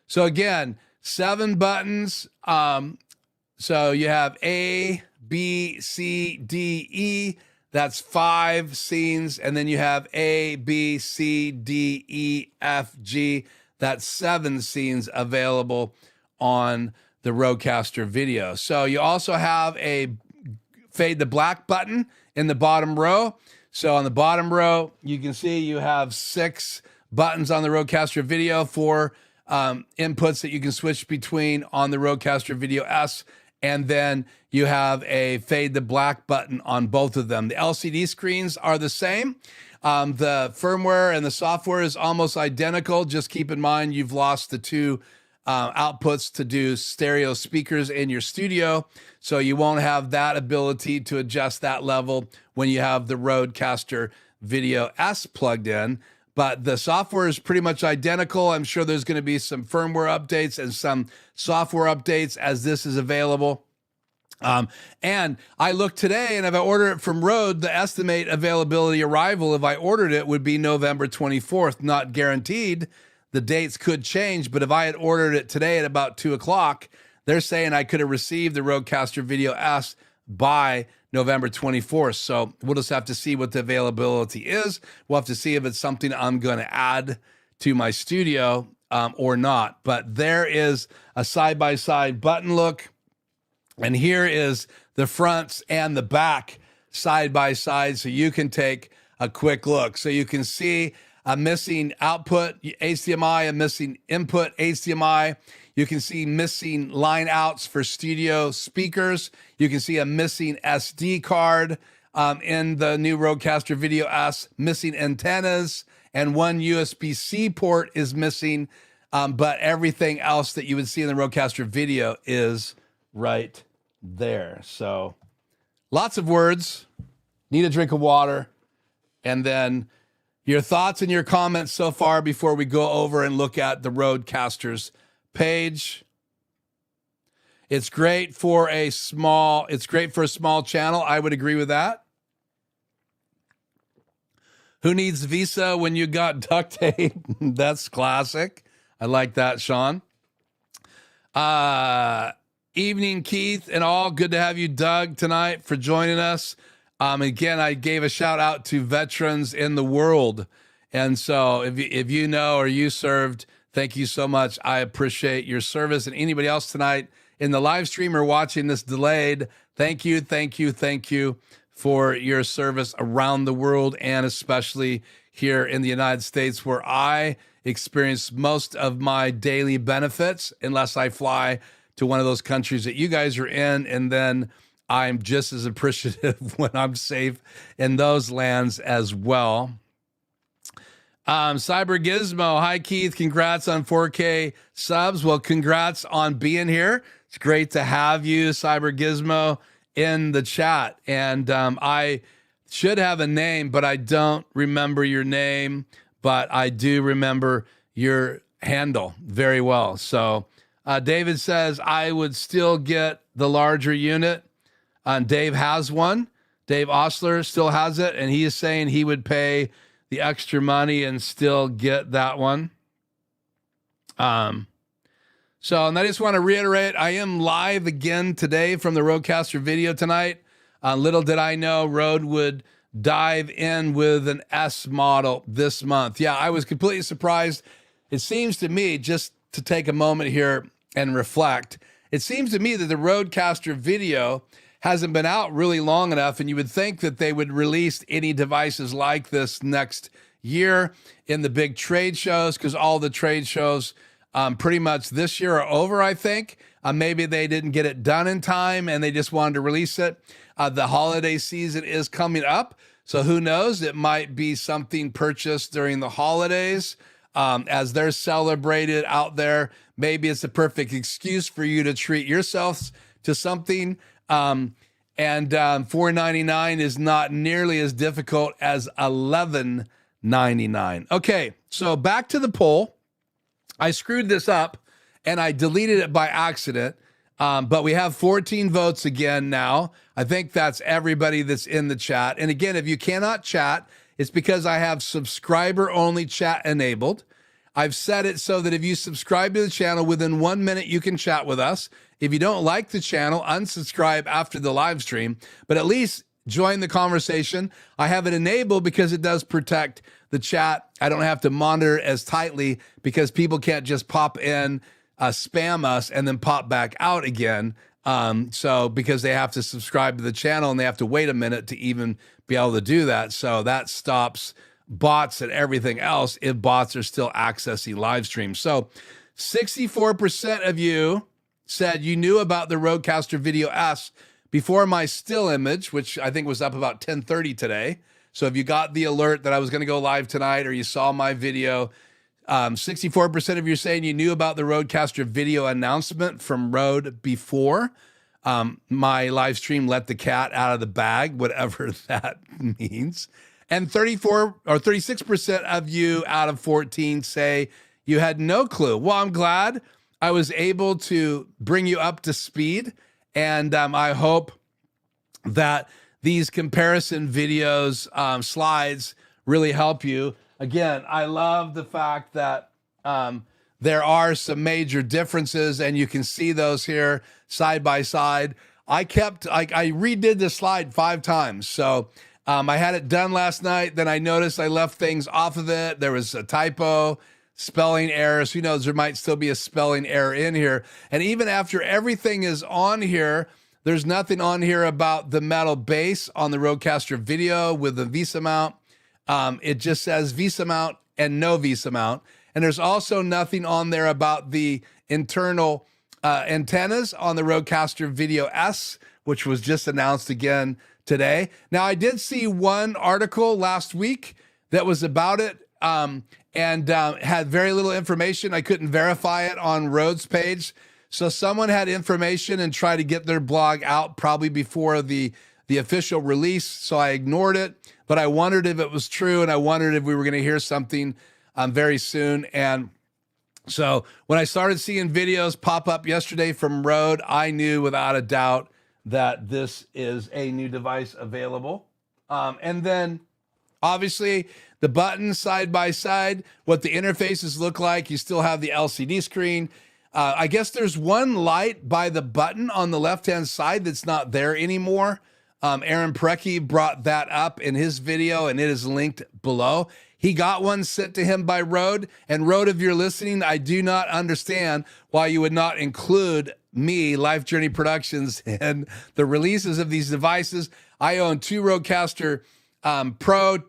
So again, 7 buttons. So you have A, B, C, D, E. That's 5 scenes. And then you have A, B, C, D, E, F, G. That's 7 scenes available on the RodeCaster Video. So you also have a fade to black button in the bottom row. So on the bottom row, you can see you have 6 buttons on the RodeCaster Video for inputs that you can switch between on the RodeCaster Video S. And then you have a fade to black button on both of them. The LCD screens are the same. The firmware and the software is almost identical. Just keep in mind you've lost the 2 outputs to do stereo speakers in your studio. So you won't have that ability to adjust that level when you have the RodeCaster Video S plugged in. But the software is pretty much identical. I'm sure there's going to be some firmware updates and some software updates as this is available. And I looked today, and if I order it from Rode, the estimate availability arrival, if I ordered it, would be November 24th, not guaranteed. The dates could change, but if I had ordered it today at about 2 o'clock, they're saying I could have received the RodeCaster Video S by November 24th. So we'll just have to see what the availability is. We'll have to see if it's something I'm going to add to my studio or not. But there is a side-by-side button look. And here is the fronts and the back side-by-side, so you can take a quick look. So you can see a missing output HDMI, a missing input HDMI. You can see missing line outs for studio speakers. You can see a missing SD card in the new RodeCaster Video S, missing antennas, and 1 USB-C port is missing, but everything else that you would see in the RodeCaster Video is right there. So lots of words, need a drink of water, and then your thoughts and your comments so far before we go over and look at the RodeCaster's page. It's great for a small channel. I would agree with that. Who needs Visa when you got duct tape? That's classic. I like that, Sean. Evening, Keith, and all. Good to have you, Doug, tonight for joining us. Again, I gave a shout out to veterans in the world. And so if you know or you served, thank you so much. I appreciate your service. And anybody else tonight in the live stream or watching this delayed, thank you for your service around the world, and especially here in the United States, where I experience most of my daily benefits, unless I fly to one of those countries that you guys are in, and then I'm just as appreciative when I'm safe in those lands as well. Cyber Gizmo, hi Keith, congrats on 4K subs. Well, congrats on being here. It's great to have you, Cyber Gizmo, in the chat. And I should have a name, but I don't remember your name, but I do remember your handle very well. So David says, I would still get the larger unit. Dave has one. Dave Osler still has it, and he is saying he would pay the extra money and still get that one. And I just want to reiterate, I am live again today from the RodeCaster video tonight. Little did I know Rode would dive in with an S model this month. Yeah, I was completely surprised. It seems to me, just to take a moment here and reflect, it seems to me that the RodeCaster video hasn't been out really long enough, and you would think that they would release any devices like this next year in the big trade shows, because all the trade shows pretty much this year are over, I think. Maybe they didn't get it done in time and they just wanted to release it. The holiday season is coming up, so who knows? It might be something purchased during the holidays as they're celebrated out there. Maybe it's the perfect excuse for you to treat yourselves to something. And $4.99 is not nearly as difficult as $11.99. Okay, so back to the poll. I screwed this up and I deleted it by accident, but we have 14 votes again now. I think that's everybody that's in the chat. And again, if you cannot chat, it's because I have subscriber-only chat enabled. I've set it so that if you subscribe to the channel, within 1 minute, you can chat with us. If you don't like the channel, unsubscribe after the live stream, but at least join the conversation. I have it enabled because it does protect the chat. I don't have to monitor as tightly because people can't just pop in, spam us, and then pop back out again. So because they have to subscribe to the channel and they have to wait a minute to even be able to do that. So that stops bots and everything else if bots are still accessing live streams. So 64% of you said you knew about the RodeCaster Video S before my still image, which I think was up about 10:30 today. So if you got the alert that I was going to go live tonight, or you saw my video, 64% of you are saying you knew about the RodeCaster video announcement from Rode before my live stream let the cat out of the bag, whatever that means. And 36% of you out of 14 say you had no clue. Well, I'm glad I was able to bring you up to speed, and I hope that these comparison videos, slides, really help you. Again, I love the fact that there are some major differences, and you can see those here side by side. I redid this slide 5 times. So I had it done last night. Then I noticed I left things off of it. There was a typo, spelling errors. Who knows, there might still be a spelling error in here. And even after everything is on here, there's nothing on here about the metal base on the RodeCaster video with the VESA mount. It just says VESA mount and no VESA mount. And there's also nothing on there about the internal antennas on the RodeCaster Video S, which was just announced again today. Now, I did see one article last week that was about it, and had very little information. I couldn't verify it on Rode's page. So someone had information and tried to get their blog out probably before the official release. So I ignored it, but I wondered if it was true, and I wondered if we were going to hear something very soon. And so when I started seeing videos pop up yesterday from Rode, I knew without a doubt that this is a new device available. And then obviously the buttons side by side, what the interfaces look like. You still have the LCD screen. I guess there's one light by the button on the left-hand side that's not there anymore. Aaron Precky brought that up in his video, and it is linked below. He got one sent to him by Rode. And Rode, if you're listening, I do not understand why you would not include me, Life Journey Productions, in the releases of these devices. I own 2 RodeCaster Pro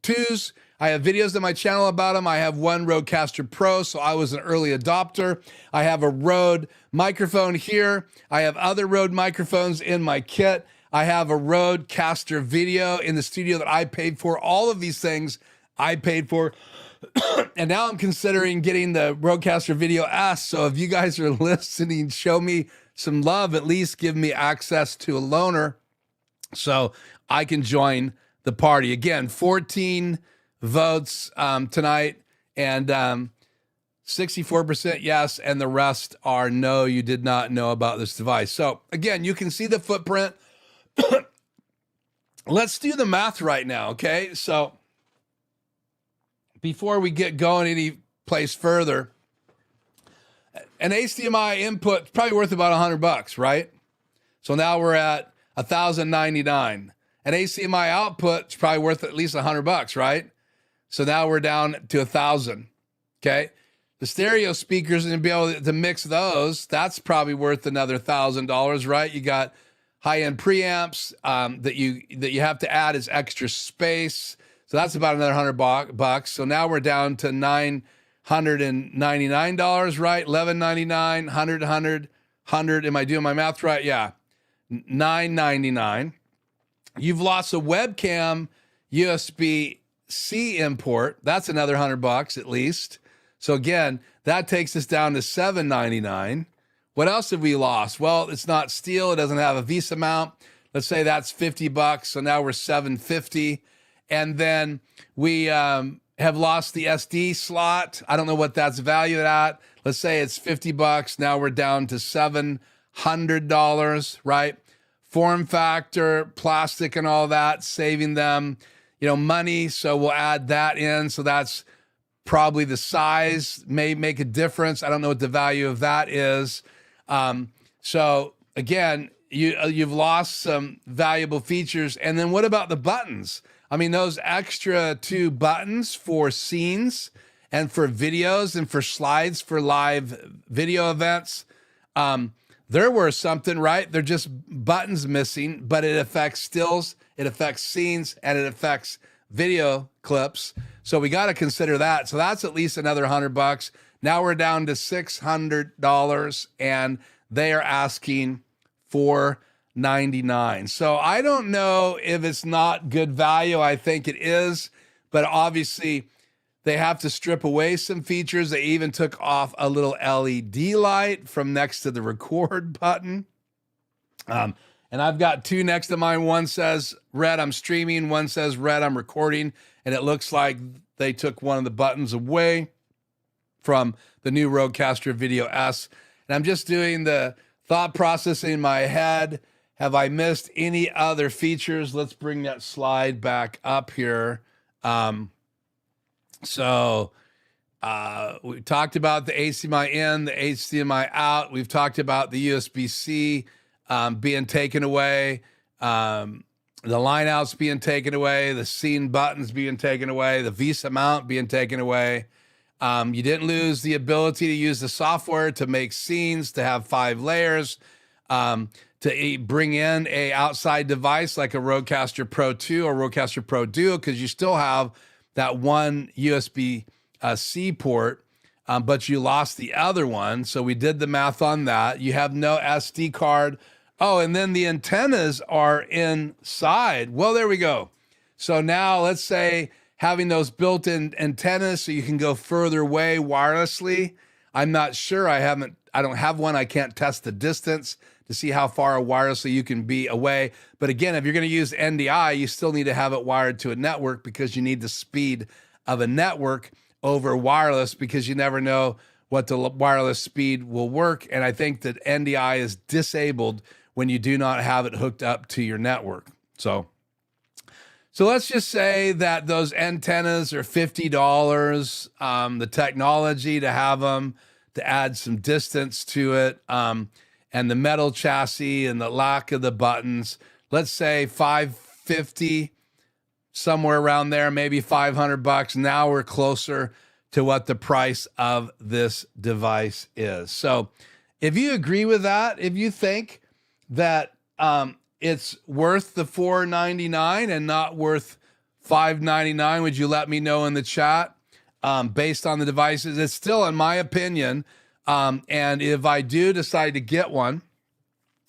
2s. I have videos on my channel about them. I have one RodeCaster Pro, so I was an early adopter. I have a Rode microphone here. I have other Rode microphones in my kit. I have a RodeCaster video in the studio that I paid for. All of these things I paid for. And now I'm considering getting the RodeCaster Video S. So if you guys are listening, show me some love. At least give me access to a loaner so I can join the party. Again, 14 votes tonight, and 64% yes, and the rest are no, you did not know about this device. So again, you can see the footprint. Let's do the math right now, okay? So before we get going any place further, an HDMI input is probably worth about $100, right? So now we're at $1,099. An HDMI output is probably worth at least $100, right? So now we're down to $1,000. Okay. The stereo speakers, and be able to mix those, that's probably worth another $1,000, right? You got high-end preamps that you have to add as extra space. So that's about another $100. So now we're down to $999, right? $1,199, 100. Am I doing my math right? Yeah. $999. You've lost a webcam USB-C import. That's another $100 at least. So again, that takes us down to $799. What else have we lost? Well, it's not steel. It doesn't have a Visa mount. Let's say that's $50. So now we're $750. And then we have lost the SD slot. I don't know what that's valued at. Let's say it's $50. Now we're down to $700, right? Form factor, plastic and all that, saving them, money. So we'll add that in. So that's probably the size may make a difference. I don't know what the value of that is. So again, you've lost some valuable features. And then what about the buttons? I mean, those extra 2 buttons for scenes and for videos and for slides for live video events, they're worth something, right? They're just buttons missing, but it affects stills, it affects scenes, and it affects video clips. So we got to consider that. So that's at least another $100. Now we're down to $600, and they are asking $499. So I don't know if it's not good value. I think it is, but obviously they have to strip away some features. They even took off a little LED light from next to the record button. And I've got 2 next to mine. One says red, I'm streaming. One says red, I'm recording. And it looks like they took one of the buttons away from the new RodeCaster Video S. And I'm just doing the thought process in my head. Have I missed any other features? Let's bring that slide back up here. So we talked about the HDMI in, the HDMI out. We've talked about the USB-C being taken away, the line outs being taken away, the scene buttons being taken away, the Visa mount being taken away. You didn't lose the ability to use the software to make scenes, to have 5 layers, to bring in a outside device like a RodeCaster Pro 2 or RodeCaster Pro Duo, because you still have that one USB-C port, but you lost the other one. So we did the math on that. You have no SD card. Oh, and then the antennas are inside. Well, there we go. So now let's say having those built-in antennas so you can go further away wirelessly. I'm not sure. I don't have one. I can't test the distance to see how far wirelessly you can be away. But again, if you're going to use NDI, you still need to have it wired to a network, because you need the speed of a network over wireless, because you never know what the wireless speed will work. And I think that NDI is disabled when you do not have it hooked up to your network. So let's just say that those antennas are $50, the technology to have them, to add some distance to it, and the metal chassis and the lack of the buttons, let's say $550, somewhere around there, maybe $500. Now we're closer to what the price of this device is. So if you agree with that, if you think that it's worth the $499 and not worth $599, would you let me know in the chat? Based on the devices, it's still, in my opinion, and if I do decide to get one,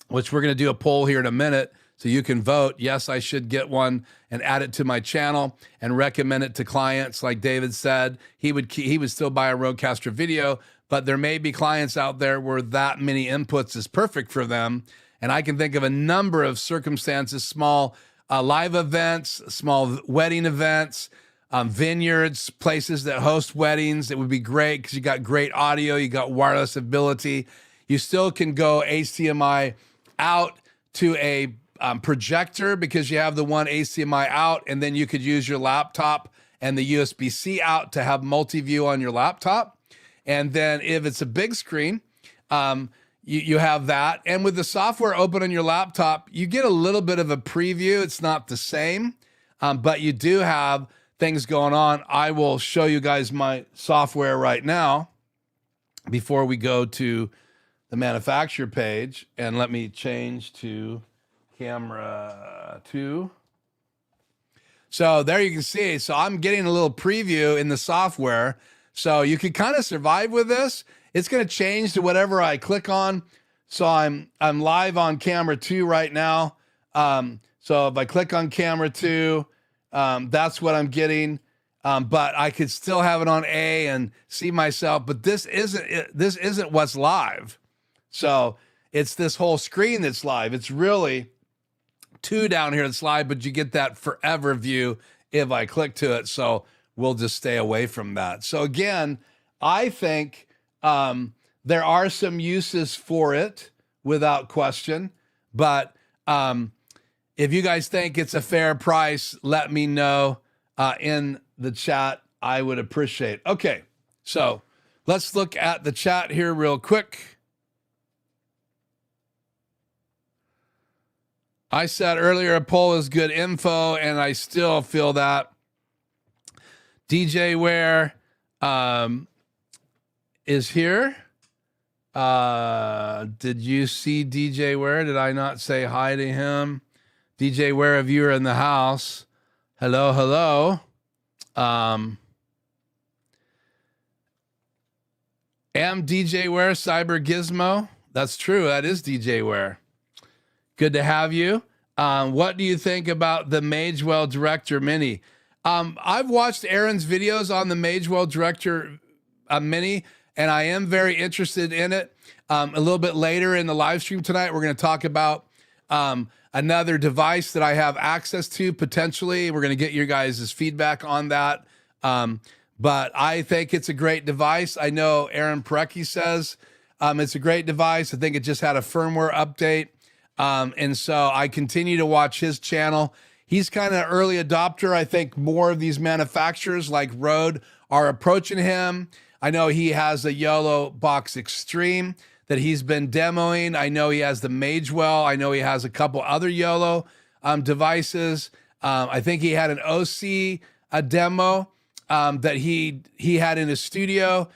which we're going to do a poll here in a minute, so you can vote, yes, I should get one and add it to my channel and recommend it to clients. Like David said, he would still buy a RodeCaster Video, but there may be clients out there where that many inputs is perfect for them. And I can think of a number of circumstances, small live events, small wedding events, vineyards, places that host weddings. It would be great because you got great audio, you got wireless ability. You still can go HDMI out to a projector because you have the one HDMI out, and then you could use your laptop and the USB-C out to have multi-view on your laptop. And then if it's a big screen, you have that. And with the software open on your laptop, you get a little bit of a preview. It's not the same, but you do have things going on. I will show you guys my software right now before we go to the manufacturer page. And let me change to camera 2. So there you can see. So I'm getting a little preview in the software. So you can kind of survive with this. It's going to change to whatever I click on. So I'm live on camera 2 right now. So if I click on camera 2, that's what I'm getting. But I could still have it on A and see myself. But this isn't what's live. So it's this whole screen that's live. It's really 2 down here that's live, but you get that forever view if I click to it. So we'll just stay away from that. So again, I think there are some uses for it without question. But if you guys think it's a fair price, let me know in the chat. I would appreciate. Okay, so let's look at the chat here real quick. I said earlier a poll is good info, and I still feel that. DJ Ware is here. Did you see DJ Ware? Did I not say hi to him? DJ Ware, if you're in the house, hello, hello. Am DJ Ware Cyber Gizmo? That's true. That is DJ Ware. Good to have you. What do you think about the Magewell Director Mini? I've watched Aaron's videos on the Magewell Director Mini, and I am very interested in it. A little bit later in the live stream tonight, we're going to talk about another device that I have access to potentially. We're going to get your guys' feedback on that. But I think it's a great device. I know Aaron Parecki says it's a great device. I think it just had a firmware update. And so I continue to watch his channel. He's kind of an early adopter. I think more of these manufacturers like Rode are approaching him. I know he has a YOLO Box Extreme that he's been demoing. I know he has the Magewell. I know he has a couple other YOLO devices. I think he had an OC demo that he had in his studio.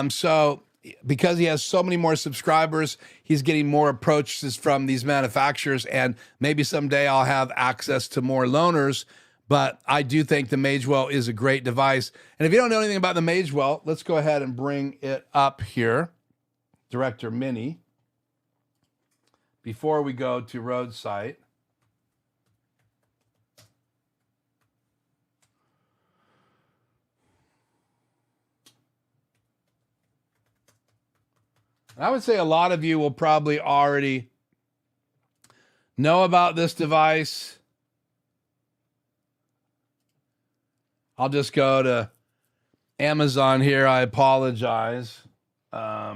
So because he has so many more subscribers, he's getting more approaches from these manufacturers, and maybe someday I'll have access to more loaners. But I do think the Magewell is a great device. And if you don't know anything about the Magewell, let's go ahead and bring it up here. Director Mini. Before we go to Rode site. I would say a lot of you will probably already know about this device. I'll just go to Amazon here. I apologize. Let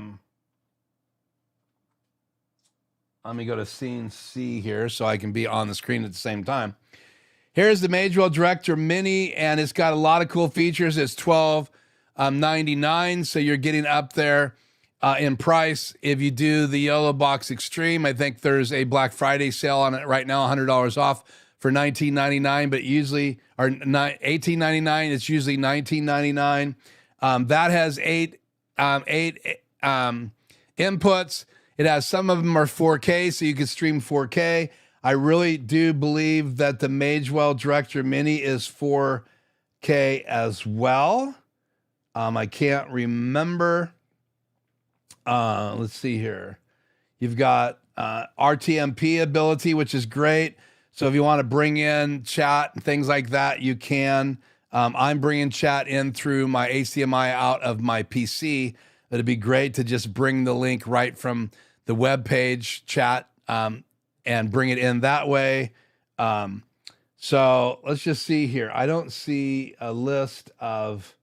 me go to Scene C here so I can be on the screen at the same time. Here's the Magewell Director Mini, and it's got a lot of cool features. It's $12.99, so you're getting up there in price. If you do the YOLO Box Extreme, I think there's a Black Friday sale on it right now, $100 off for $19.99, but usually, or $18.99, it's usually $19.99. That has eight inputs. It has, some of them are 4K, so you can stream 4K. I really do believe that the Magewell Director Mini is 4K as well. I can't remember. Let's see here. You've got RTMP ability, which is great. So if you want to bring in chat and things like that, you can. I'm bringing chat in through my HDMI out of my PC. It'd be great to just bring the link right from the web page chat and bring it in that way. So let's just see here. I don't see a list of,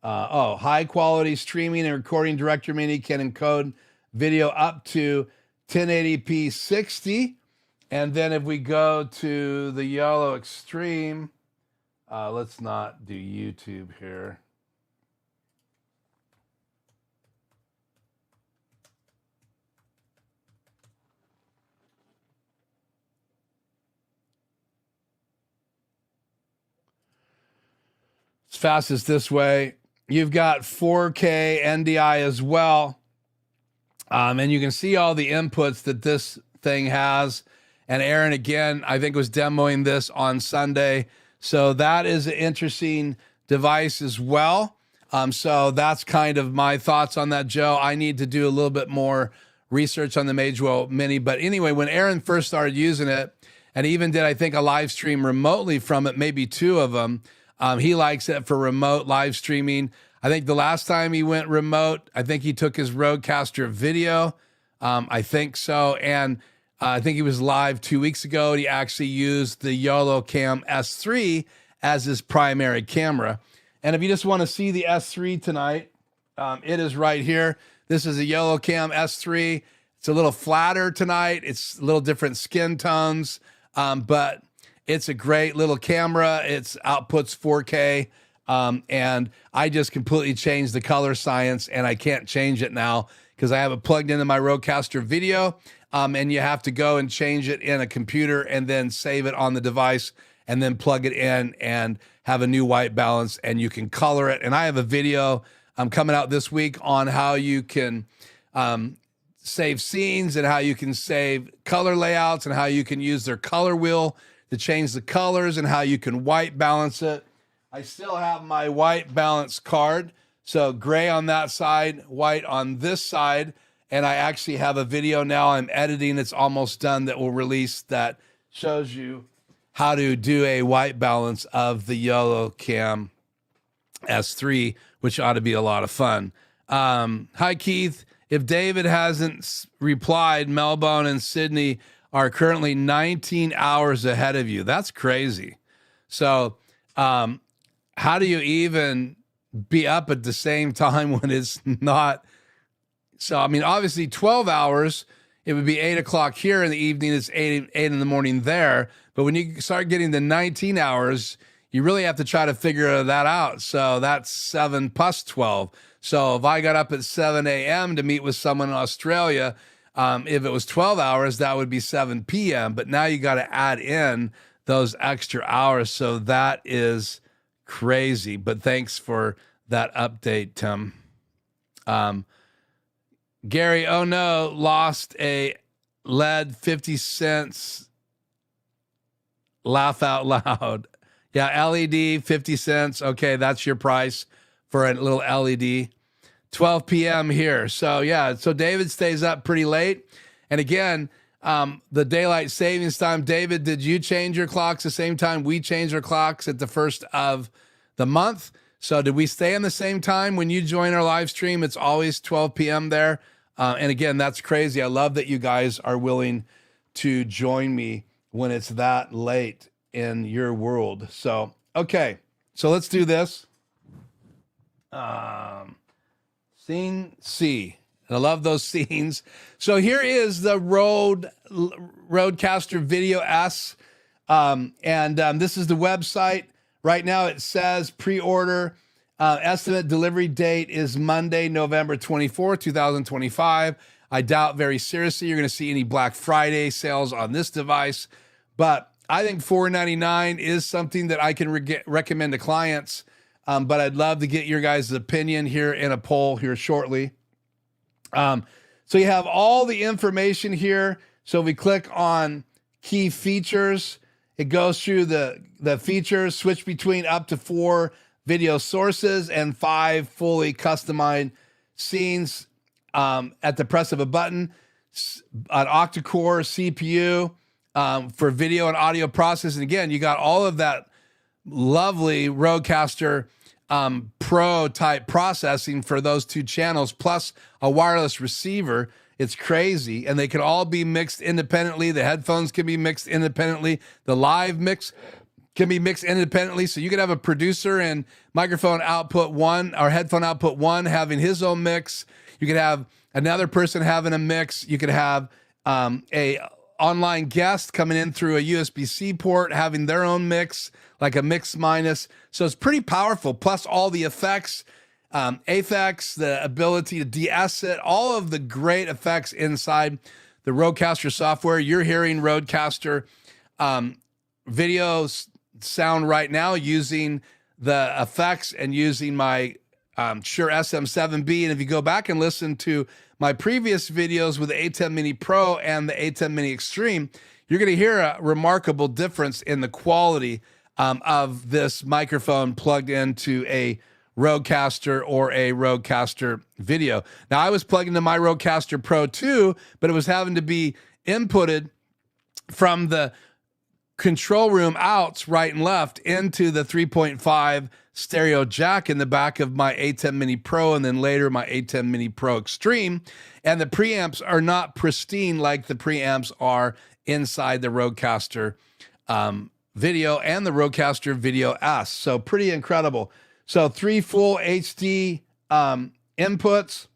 high quality streaming and recording director mini can encode video up to 1080p 60. And then if we go to the Yellow Extreme, let's not do YouTube here. It's fastest this way. You've got 4K NDI as well. And you can see all the inputs that this thing has. And Aaron, again, I think was demoing this on Sunday. So that is an interesting device as well. So that's kind of my thoughts on that, Joe. I need to do a little bit more research on the Magewell Mini. But anyway, when Aaron first started using it, and even did, I think, a live stream remotely from it, maybe two of them, he likes it for remote live streaming. I think the last time he went remote, I think he took his RodeCaster Video. I think so. And I think he was live 2 weeks ago. And he actually used the YOLO Cam S3 as his primary camera. And if you just want to see the S3 tonight, it is right here. This is a YOLO Cam S3. It's a little flatter tonight. It's a little different skin tones, but it's a great little camera. It's outputs 4K. And I just completely changed the color science, and I can't change it now because I have it plugged into my RodeCaster Video. And you have to go and change it in a computer and then save it on the device and then plug it in and have a new white balance, and you can color it. And I have a video coming out this week on how you can save scenes and how you can save color layouts and how you can use their color wheel to change the colors and how you can white balance it. I still have my white balance card. So gray on that side, white on this side. And I actually have a video now I'm editing. It's almost done that will release that shows you how to do a white balance of the YOLO Cam S3, which ought to be a lot of fun. Hi, Keith. If David hasn't replied, Melbourne and Sydney are currently 19 hours ahead of you. That's crazy. So how do you even be up at the same time when it's not? So, I mean, obviously 12 hours, it would be 8 o'clock here in the evening. It's 8 in the morning there. But when you start getting to 19 hours, you really have to try to figure that out. So that's 7 plus 12. So if I got up at 7 a.m. to meet with someone in Australia, if it was 12 hours, that would be 7 p.m. But now you got to add in those extra hours. So that is crazy. But thanks for that update, Tim. Gary, oh no, lost a LED 50 cents. Laugh out loud. Yeah, LED 50 cents. Okay, that's your price for a little LED. 12 p.m. here. So yeah, so David stays up pretty late. And again, the daylight savings time. David, did you change your clocks the same time we changed our clocks at the first of the month? So did we stay in the same time when you join our live stream? It's always 12 p.m. there. And again, that's crazy. I love that you guys are willing to join me when it's that late in your world. So, okay. So let's do this. Scene C. And I love those scenes. So here is the RodeCaster Video S. This is the website. Right now it says pre-order. Estimate delivery date is Monday, November 24th, 2025. I doubt very seriously you're going to see any Black Friday sales on this device, but I think $499 is something that I can recommend to clients. But I'd love to get your guys' opinion here in a poll here shortly. So you have all the information here. So if we click on key features, it goes through the features, switch between up to 4 video sources and 5 fully customized scenes at the press of a button, an octa-core CPU for video and audio processing. Again, you got all of that lovely RodeCaster Pro type processing for those 2 channels, plus a wireless receiver. It's crazy. And they can all be mixed independently. The headphones can be mixed independently. The live mix can be mixed independently. So you could have a producer and microphone output one or headphone output one having his own mix. You could have another person having a mix. You could have a online guest coming in through a USB-C port having their own mix, like a mix minus. So it's pretty powerful. Plus all the effects, Aphex, the ability to de-ess it, all of the great effects inside the RodeCaster software. You're hearing RodeCaster video sound right now using the effects and using my Shure SM7B. And if you go back and listen to my previous videos with the A10 Mini Pro and the A10 Mini Extreme, you're going to hear a remarkable difference in the quality of this microphone plugged into a RodeCaster or a RodeCaster Video. Now, I was plugged into my RodeCaster Pro 2, but it was having to be inputted from the control room outs right and left into the 3.5 stereo jack in the back of my A10 Mini Pro and then later my A10 Mini Pro Extreme. And the preamps are not pristine like the preamps are inside the RodeCaster Video and the RodeCaster Video S. So pretty incredible. So 3 full HD inputs,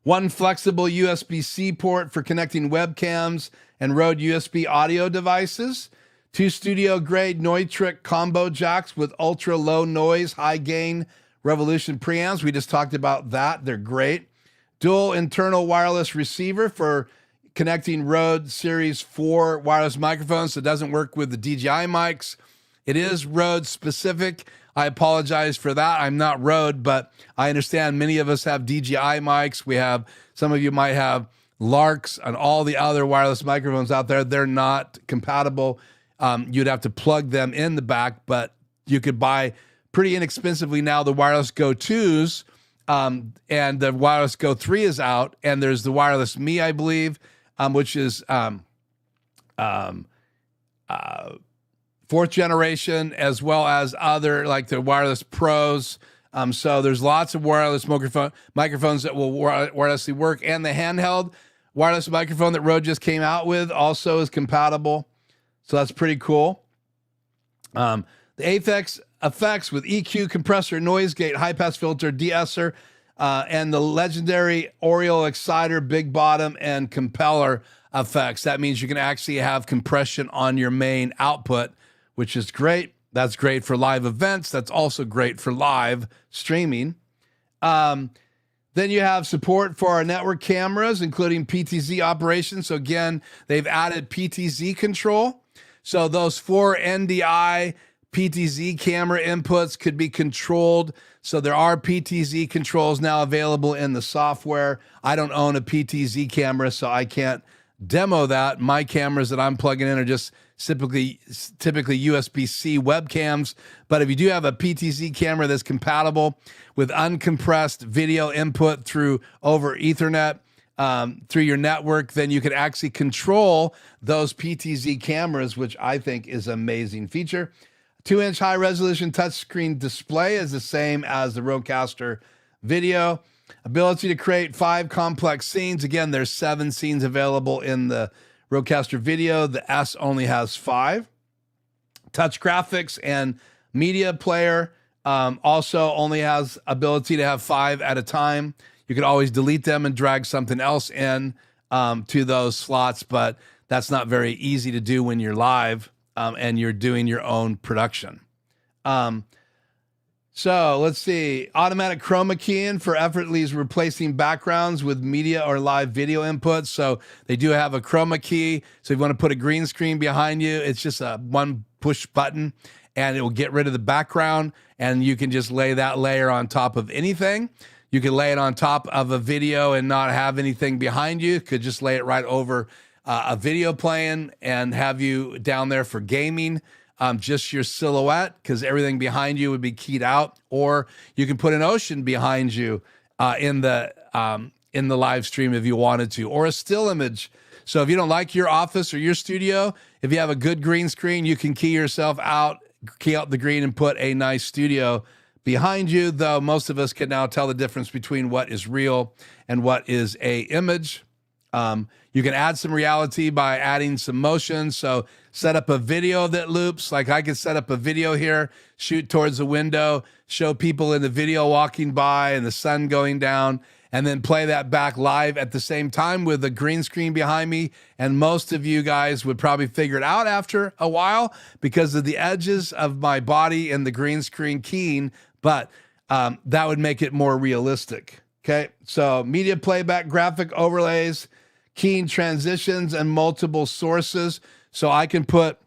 one flexible USB-C port for connecting webcams and Rode USB audio devices, 2 studio-grade Neutrik combo jacks with ultra-low noise, high-gain Revolution preamps. We just talked about that. They're great. Dual internal wireless receiver for connecting Rode Series 4 wireless microphones, so it doesn't work with the DJI mics. It is Rode specific. I apologize for that. I'm not Rode, but I understand many of us have DJI mics. Some of you might have Larks and all the other wireless microphones out there. They're not compatible. You'd have to plug them in the back, but you could buy pretty inexpensively now the Wireless Go 2s, and the Wireless Go 3 is out, and there's the Wireless Me, I believe, which is fourth generation, as well as other like the Wireless Pros. So there's lots of wireless microphones that will wirelessly work, and the handheld wireless microphone that Rode just came out with also is compatible. So that's pretty cool. The Aphex effects with EQ, compressor, noise gate, high pass filter, de-esser, and the legendary Oriole exciter, big bottom, and compeller effects. That means you can actually have compression on your main output, which is great. That's great for live events. That's also great for live streaming. Then you have support for our network cameras, including PTZ operations. So again, they've added PTZ control. So those 4 NDI PTZ camera inputs could be controlled. So there are PTZ controls now available in the software. I don't own a PTZ camera, so I can't demo that. My cameras that I'm plugging in are just typically USB-C webcams. But if you do have a PTZ camera that's compatible with uncompressed video input over Ethernet through your network, then you can actually control those PTZ cameras, which I think is an amazing feature. 2-inch high-resolution touchscreen display is the same as the RodeCaster Video. Ability to create 5 complex scenes. Again, there's 7 scenes available in the RodeCaster Video. The S only has 5. Touch graphics and media player also only has ability to have 5 at a time. You can always delete them and drag something else in to those slots, but that's not very easy to do when you're live and you're doing your own production. So let's see. Automatic chroma keying for effortlessly replacing backgrounds with media or live video inputs. So they do have a chroma key. So if you want to put a green screen behind you, it's just a one push button and it will get rid of the background, and you can just lay that layer on top of anything. You can lay it on top of a video and not have anything behind you. You could just lay it right over a video playing and have you down there for gaming. Just your silhouette, because everything behind you would be keyed out. Or you can put an ocean behind you in the live stream if you wanted to, or a still image. So if you don't like your office or your studio, if you have a good green screen, you can key yourself out, key out the green, and put a nice studio behind you, though most of us can now tell the difference between what is real and what is a image. You can add some reality by adding some motion. So set up a video that loops. Like I could set up a video here, shoot towards the window, show people in the video walking by and the sun going down, and then play that back live at the same time with a green screen behind me. And most of you guys would probably figure it out after a while because of the edges of my body and the green screen keying, but that would make it more realistic. Okay, so media playback, graphic overlays, keying transitions, and multiple sources. So I can put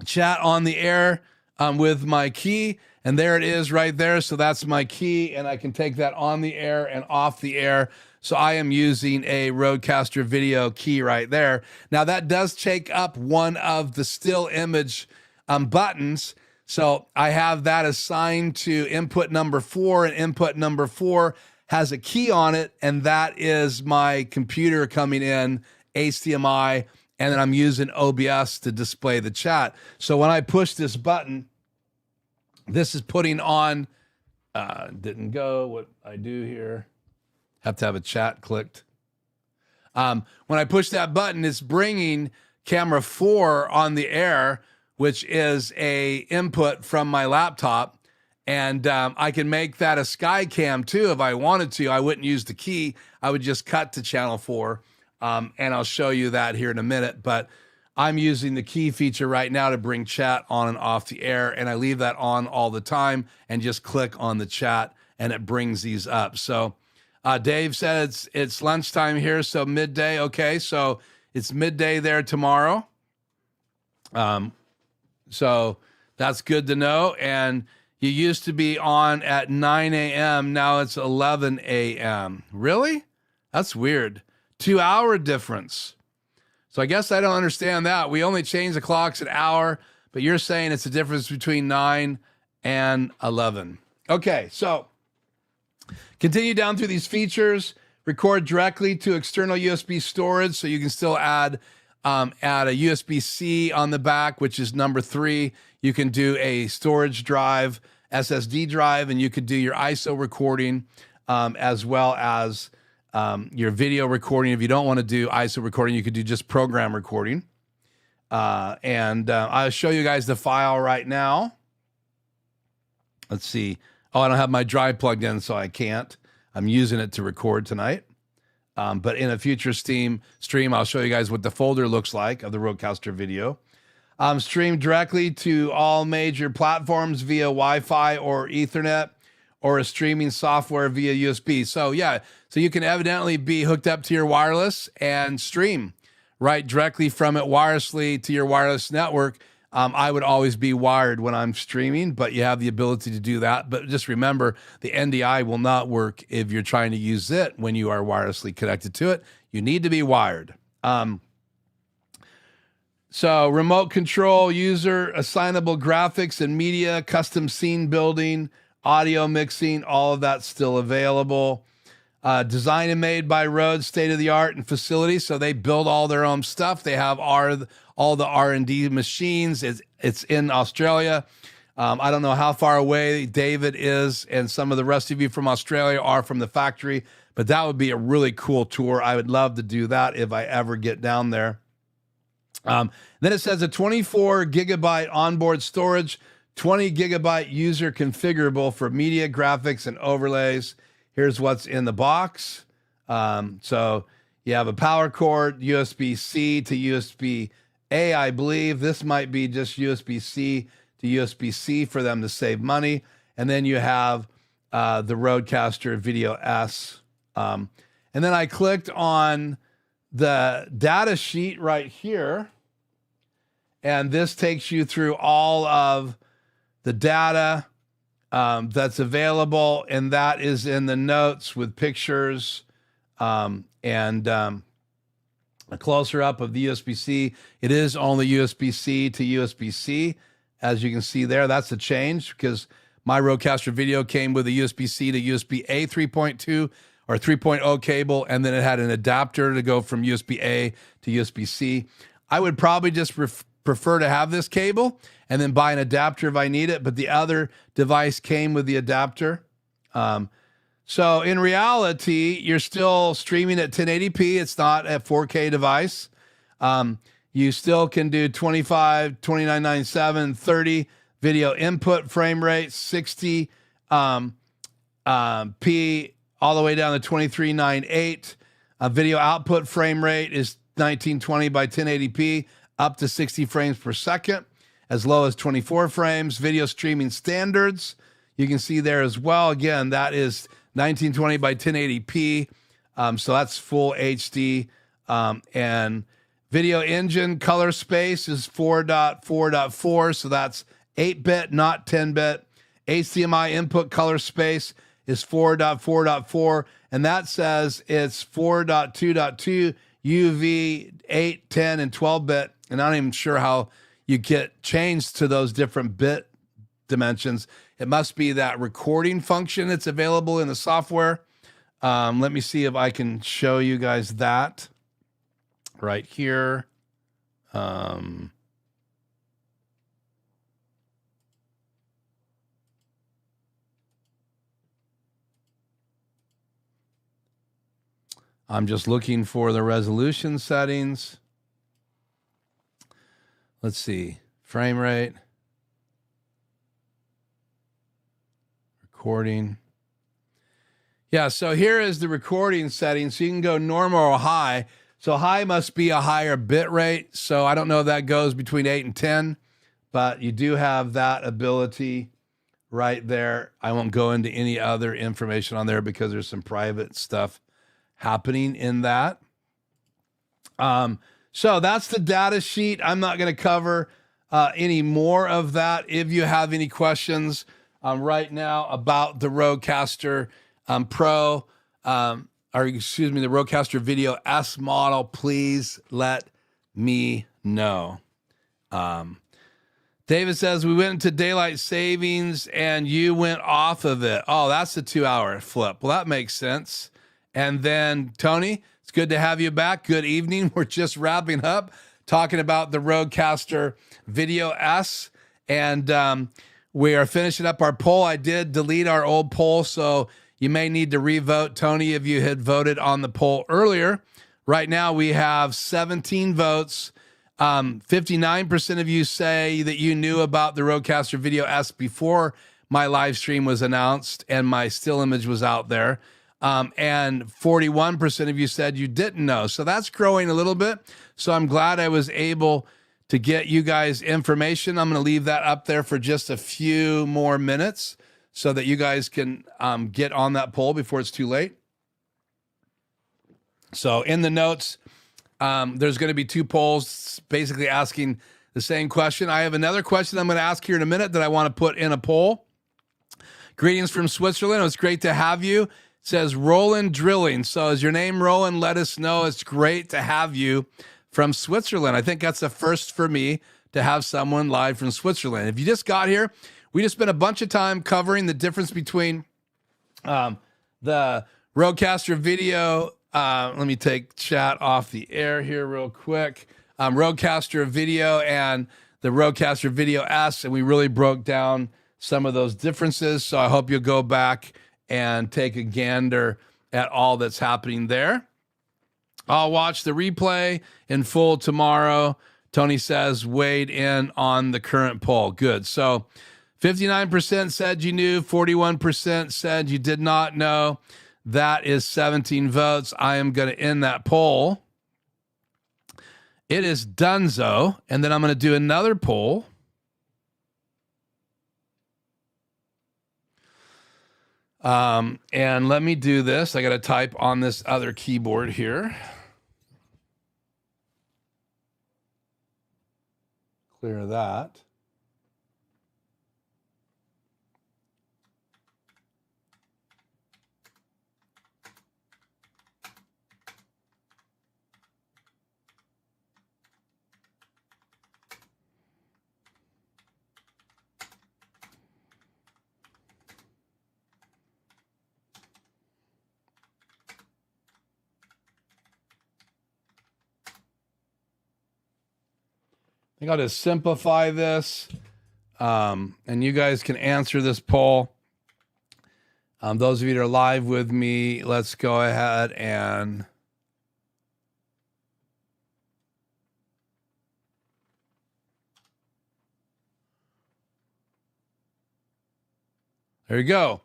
chat on the air with my key, and there it is right there. So that's my key, and I can take that on the air and off the air. So I am using a RodeCaster Video key right there. Now that does take up one of the still image buttons. So I have that assigned to input number 4, and input number 4 has a key on it, and that is my computer coming in, HDMI, and then I'm using OBS to display the chat. So when I push this button, this is putting on, didn't go, what I do here, have to have a chat clicked. When I push that button, it's bringing camera 4 on the air, which is a input from my laptop. And I can make that a sky cam too if I wanted to. I wouldn't use the key. I would just cut to channel 4. And I'll show you that here in a minute. But I'm using the key feature right now to bring chat on and off the air. And I leave that on all the time and just click on the chat and it brings these up. So Dave said it's lunchtime here, so midday. Okay, so it's midday there tomorrow. So that's good to know. And you used to be on at 9 a.m. Now it's 11 a.m. Really? That's weird. 2-hour difference. So I guess I don't understand that. We only change the clocks an hour, but you're saying it's a difference between 9 and 11. Okay, so continue down through these features. Record directly to external USB storage, so you can still add a USB-C on the back, which is number 3. You can do a storage drive, SSD drive, and you could do your ISO recording as well as your video recording. If you don't want to do ISO recording, you could do just program recording. I'll show you guys the file right now. Let's see. Oh, I don't have my drive plugged in, so I can't. I'm using it to record tonight. But in a future stream, I'll show you guys what the folder looks like of the RodeCaster Video. Stream directly to all major platforms via Wi-Fi or Ethernet, or a streaming software via USB. So yeah, so you can evidently be hooked up to your wireless and stream right directly from it wirelessly to your wireless network. I would always be wired when I'm streaming, but you have the ability to do that. But just remember, the NDI will not work if you're trying to use it when you are wirelessly connected to it. You need to be wired. So remote control, user assignable graphics and media, custom scene building, audio mixing, all of that's still available. Designed and made by Rode, state-of-the-art and facility. So they build all their own stuff. They have all the R&D machines. It's in Australia. I don't know how far away David is and some of the rest of you from Australia are from the factory, but that would be a really cool tour. I would love to do that if I ever get down there. Then it says a 24 gigabyte onboard storage, 20 gigabyte user configurable for media, graphics, and overlays. Here's what's in the box. So you have a power cord, USB-C to USB-A, I believe. This might be just USB-C to USB-C for them to save money. And then you have the RodeCaster Video S. And then I clicked on the data sheet right here. And this takes you through all of the data that's available, and that is in the notes with pictures and a closer up of the USB-C. It is only USB-C to USB-C, as you can see there. That's a change because my RodeCaster Video came with a USB-C to USB-A 3.2 or 3.0 cable, and then it had an adapter to go from USB-A to USB-C. I would probably just prefer to have this cable and then buy an adapter if I need it, but the other device came with the adapter. So in reality, you're still streaming at 1080p. It's not a 4K device. You still can do 25, 2997, 30 video input frame rate, 60 P all the way down to 2398. Video output frame rate is 1920 by 1080p, up to 60 frames per second, as low as 24 frames. Video streaming standards, you can see there as well. Again, that is 1920 by 1080p. So that's full HD. And video engine color space is 4.4.4. So that's 8-bit, not 10-bit. HDMI input color space is 4.4.4. And that says it's 4.2.2 UV, 8, 10, and 12-bit. And I'm not even sure how you get changed to those different bit dimensions. It must be that recording function that's available in the software. Let me see if I can show you guys that right here. I'm just looking for the resolution settings. Let's see, frame rate, recording. Yeah, so here is the recording setting. So you can go normal or high. So high must be a higher bit rate. So I don't know if that goes between 8 and 10, but you do have that ability right there. I won't go into any other information on there because there's some private stuff happening in that. So that's the data sheet. I'm not going to cover any more of that. If you have any questions right now about the RodeCaster Pro, or excuse me, the RodeCaster Video S model, please let me know. David says, we went into daylight savings and you went off of it. Oh, that's the 2-hour flip. Well, that makes sense. And then Tony, it's good to have you back. Good evening. We're just wrapping up talking about the RodeCaster Video S. And we are finishing up our poll. I did delete our old poll, so you may need to re-vote, Tony, if you had voted on the poll earlier. Right now, we have 17 votes. 59% of you say that you knew about the RodeCaster Video S before my live stream was announced and my still image was out there. And 41% of you said you didn't know. So that's growing a little bit. So I'm glad I was able to get you guys information. I'm going to leave that up there for just a few more minutes so that you guys can get on that poll before it's too late. So in the notes, there's going to be 2 polls basically asking the same question. I have another question I'm going to ask here in a minute that I want to put in a poll. Greetings from Switzerland. It's great to have you. It says Roland Drilling. So is your name Roland? Let us know. It's great to have you from Switzerland. I think that's a first for me to have someone live from Switzerland. If you just got here, we just spent a bunch of time covering the difference between the RodeCaster Video. Let me take chat off the air here real quick. RodeCaster Video and the RodeCaster Video S, and we really broke down some of those differences. So I hope you'll go back and take a gander at all that's happening there. I'll watch the replay in full tomorrow. Tony says, weighed in on the current poll. Good. So 59% said you knew, 41% said you did not know. That is 17 votes. I am going to end that poll. It is donezo. And then I'm going to do another poll. And let me do this. I got to type on this other keyboard here. Clear that. I think I'll just simplify this. And you guys can answer this poll. Those of you that are live with me, let's go ahead and there you go.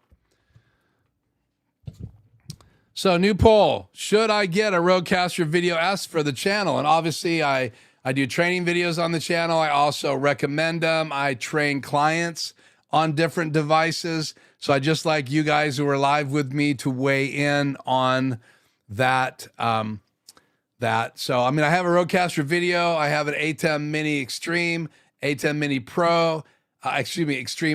So new poll, should I get a RodeCaster Video S for the channel? And obviously I do training videos on the channel. I also recommend them. I train clients on different devices. So I just like you guys who are live with me to weigh in on that. So, I mean, I have a RodeCaster Video. I have an ATEM Mini Extreme, ATEM Mini Pro, Extreme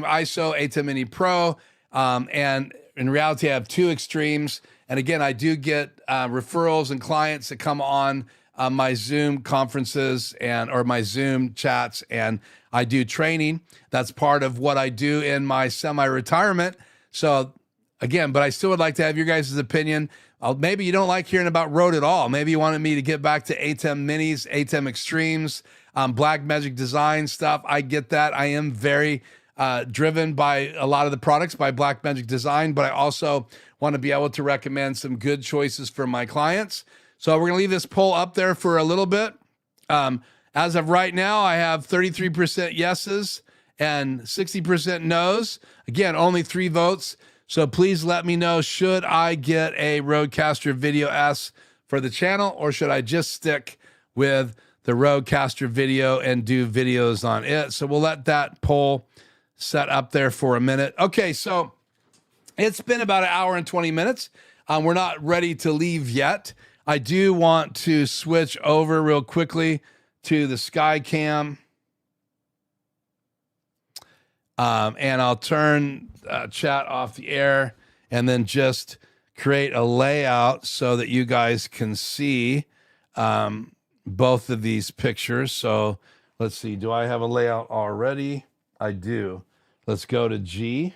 ISO, ATEM Mini Pro. And in reality, I have two Extremes. And again, I do get referrals and clients that come on my Zoom conferences or my Zoom chats, and I do training. That's part of what I do in my semi-retirement. So again, but I still would like to have your guys' opinion. Maybe you don't like hearing about Rode at all. Maybe you wanted me to get back to ATEM Minis, ATEM Extremes, Blackmagic design stuff. I get that. I am very driven by a lot of the products by Blackmagic Design, but I also want to be able to recommend some good choices for my clients. So we're going to leave this poll up there for a little bit. As of right now, I have 33% yeses and 60% no's. Again, only 3 votes. So please let me know, should I get a RodeCaster Video S for the channel, or should I just stick with the RodeCaster Video and do videos on it? So we'll let that poll set up there for a minute. Okay, so it's been about 1 hour and 20 minutes. We're not ready to leave yet. I do want to switch over real quickly to the Skycam. And I'll turn chat off the air and then just create a layout so that you guys can see both of these pictures. So let's see, do I have a layout already? I do. Let's go to G.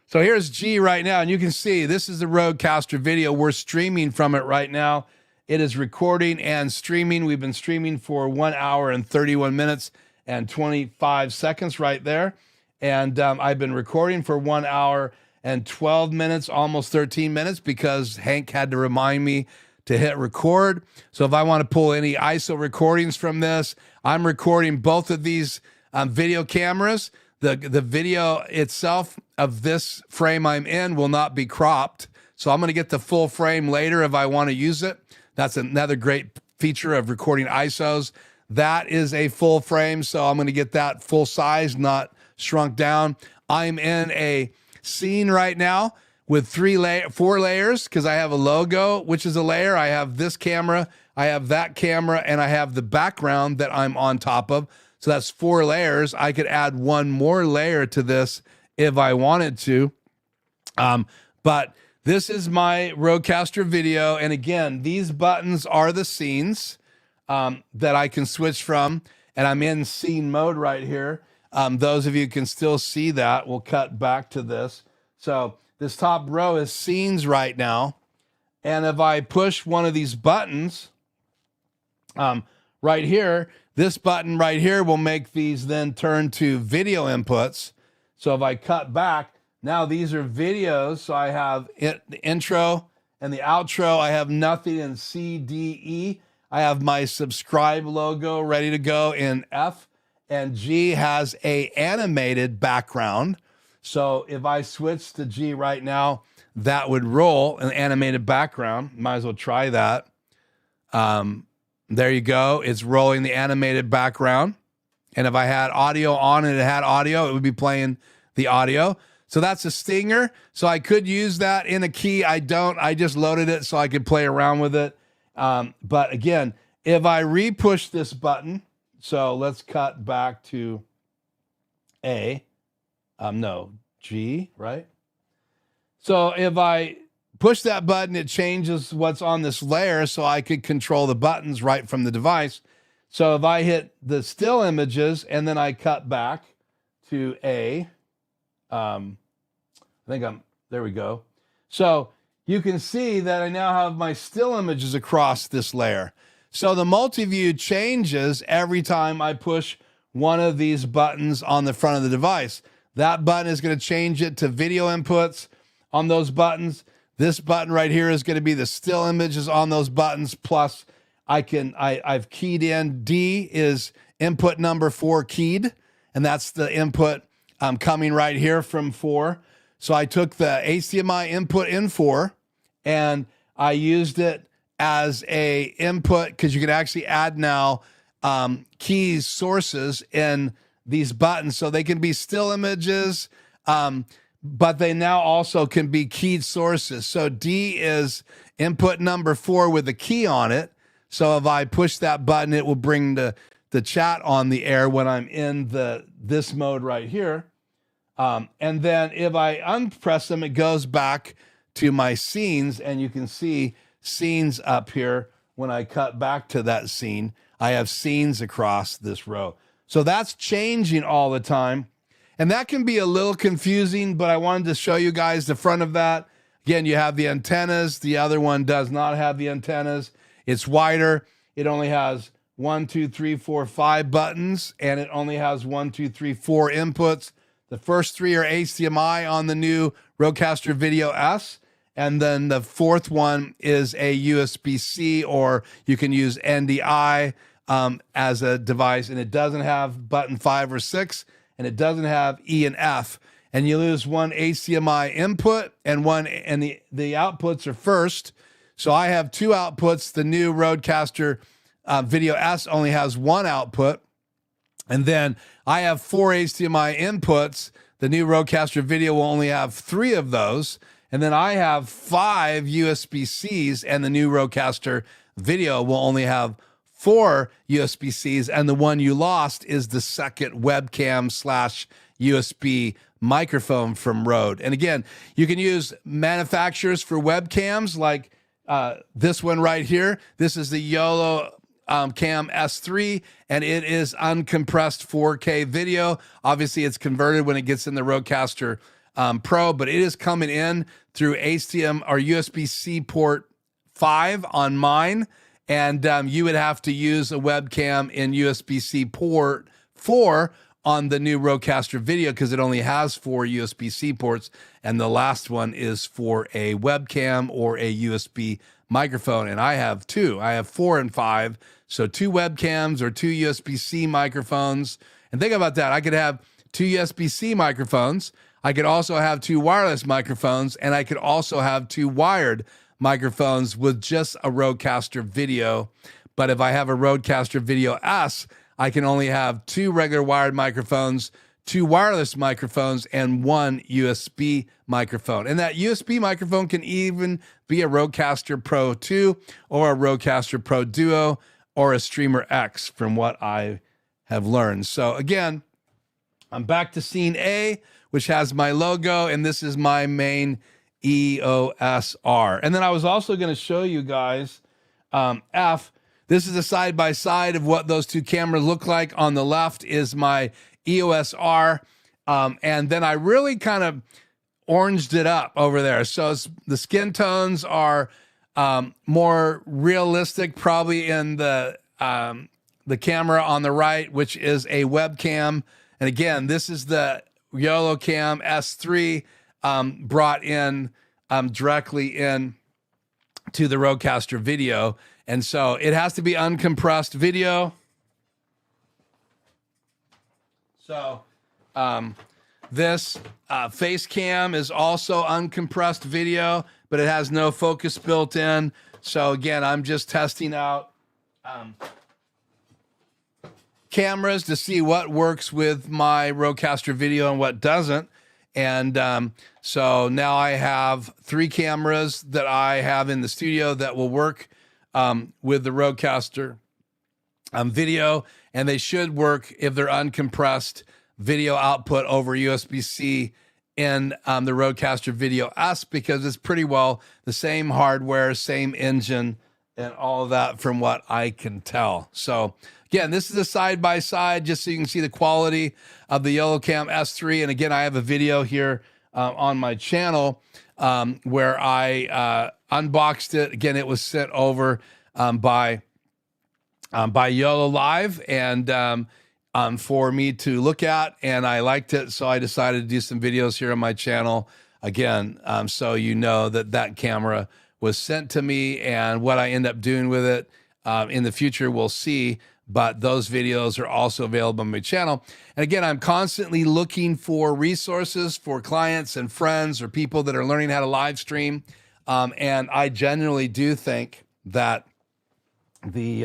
So here's G right now, and you can see this is the RodeCaster Video. We're streaming from it right now. It is recording and streaming. We've been streaming for 1 hour and 31 minutes and 25 seconds right there. And I've been recording for 1 hour and 12 minutes, almost 13 minutes, because Hank had to remind me to hit record. So if I want to pull any ISO recordings from this, I'm recording both of these video cameras. The video itself of this frame I'm in will not be cropped. So I'm going to get the full frame later if I want to use it. That's another great feature of recording ISOs. That is a full frame, so I'm going to get that full size, not shrunk down. I'm in a scene right now with 4 layers because I have a logo, which is a layer. I have this camera, I have that camera, and I have the background that I'm on top of. So that's 4 layers. I could add 1 more layer to this if I wanted to. But this is my RodeCaster Video. And again, these buttons are the scenes that I can switch from. And I'm in scene mode right here. Those of you can still see that. We'll cut back to this. So this top row is scenes right now. And if I push one of these buttons right here, this button right here will make these then turn to video inputs. So if I cut back, now these are videos. So I have the intro and the outro. I have nothing in C, D, E. I have my subscribe logo ready to go in F, and G has a animated background. So if I switch to G right now, that would roll an animated background. Might as well try that. There you go. It's rolling the animated background. And if I had audio on and it had audio, it would be playing the audio. So that's a stinger. So I could use that in a key. I don't. I just loaded it so I could play around with it. But again, if I re-push this button, so let's cut back to A. No, G, right? So if I push that button, it changes what's on this layer so I could control the buttons right from the device. So if I hit the still images and then I cut back to A, there we go. So you can see that I now have my still images across this layer. So the multi-view changes every time I push one of these buttons on the front of the device. That button is going to change it to video inputs on those buttons. This button right here is going to be the still images on those buttons. Plus, I've keyed in D is input number 4 keyed, and that's the input coming right here from 4. So I took the HDMI input in 4, and I used it as a input because you can actually add now keys sources in these buttons, so they can be still images, but they now also can be keyed sources. So D is input number 4 with a key on it. So if I push that button, it will bring the chat on the air when I'm in this mode right here. And then if I unpress them, it goes back to my scenes, and you can see scenes up here. When I cut back to that scene, I have scenes across this row. So that's changing all the time. And that can be a little confusing, but I wanted to show you guys the front of that. Again, you have the antennas. The other one does not have the antennas. It's wider. It only has 1, 2, 3, 4, 5 buttons, and it only has 1, 2, 3, 4 inputs. The first 3 are HDMI on the new RodeCaster Video S. And then the 4th one is a USB-C, or you can use NDI as a device. And it doesn't have button 5 or 6, and it doesn't have E and F. And you lose one HDMI input and the outputs are first. So I have 2 outputs. The new RodeCaster Video S only has 1 output. And then I have 4 HDMI inputs. The new RodeCaster Video will only have 3 of those. And then I have 5 USB-Cs, and the new RodeCaster Video will only have 4 USB-Cs, and the one you lost is the second webcam / USB microphone from Rode. And again, you can use manufacturers for webcams like this one right here. This is the YOLO Cam S3, and it is uncompressed 4K video. Obviously, it's converted when it gets in the RodeCaster Pro, but it is coming in through HDMI or USB-C port 5 on mine, and you would have to use a webcam in USB-C port 4 on the new RodeCaster Video because it only has 4 USB-C ports, and the last one is for a webcam or a USB microphone, and I have 2. I have 4 and 5, so 2 webcams or 2 USB-C microphones. And think about that. I could have 2 USB-C microphones. I could also have 2 wireless microphones, and I could also have 2 wired microphones with just a RodeCaster Video. But if I have a RodeCaster Video S, I can only have 2 regular wired microphones, 2 wireless microphones, and 1 USB microphone. And that USB microphone can even be a RodeCaster Pro 2 or a RodeCaster Pro Duo or a Streamer X from what I have learned. So again, I'm back to scene A, which has my logo, and this is my main EOS R. And then I was also going to show you guys F. This is a side-by-side of what those 2 cameras look like. On the left is my EOS R, and then I really kind of oranged it up over there. So the skin tones are more realistic, probably in the camera on the right, which is a webcam. And again, this is the YOLO Cam S3 brought in directly in to the RodeCaster Video. And so it has to be uncompressed video. So this face cam is also uncompressed video, but it has no focus built in. So again, I'm just testing out cameras to see what works with my RodeCaster Video and what doesn't. And so now I have 3 cameras that I have in the studio that will work with the RodeCaster Video, and they should work if they're uncompressed video output over USB-C in the RodeCaster Video S, because it's pretty well the same hardware, same engine, and all of that from what I can tell. So again, this is a side-by-side just so you can see the quality of the YOLO Cam S3. And again, I have a video here on my channel where I unboxed it. Again, it was sent over by by YOLO Live, and for me to look at, and I liked it, so I decided to do some videos here on my channel again, so you know that that camera was sent to me, and what I end up doing with it in the future we'll see, but those videos are also available on my channel. And again, I'm constantly looking for resources for clients and friends or people that are learning how to live stream, and I generally do think that the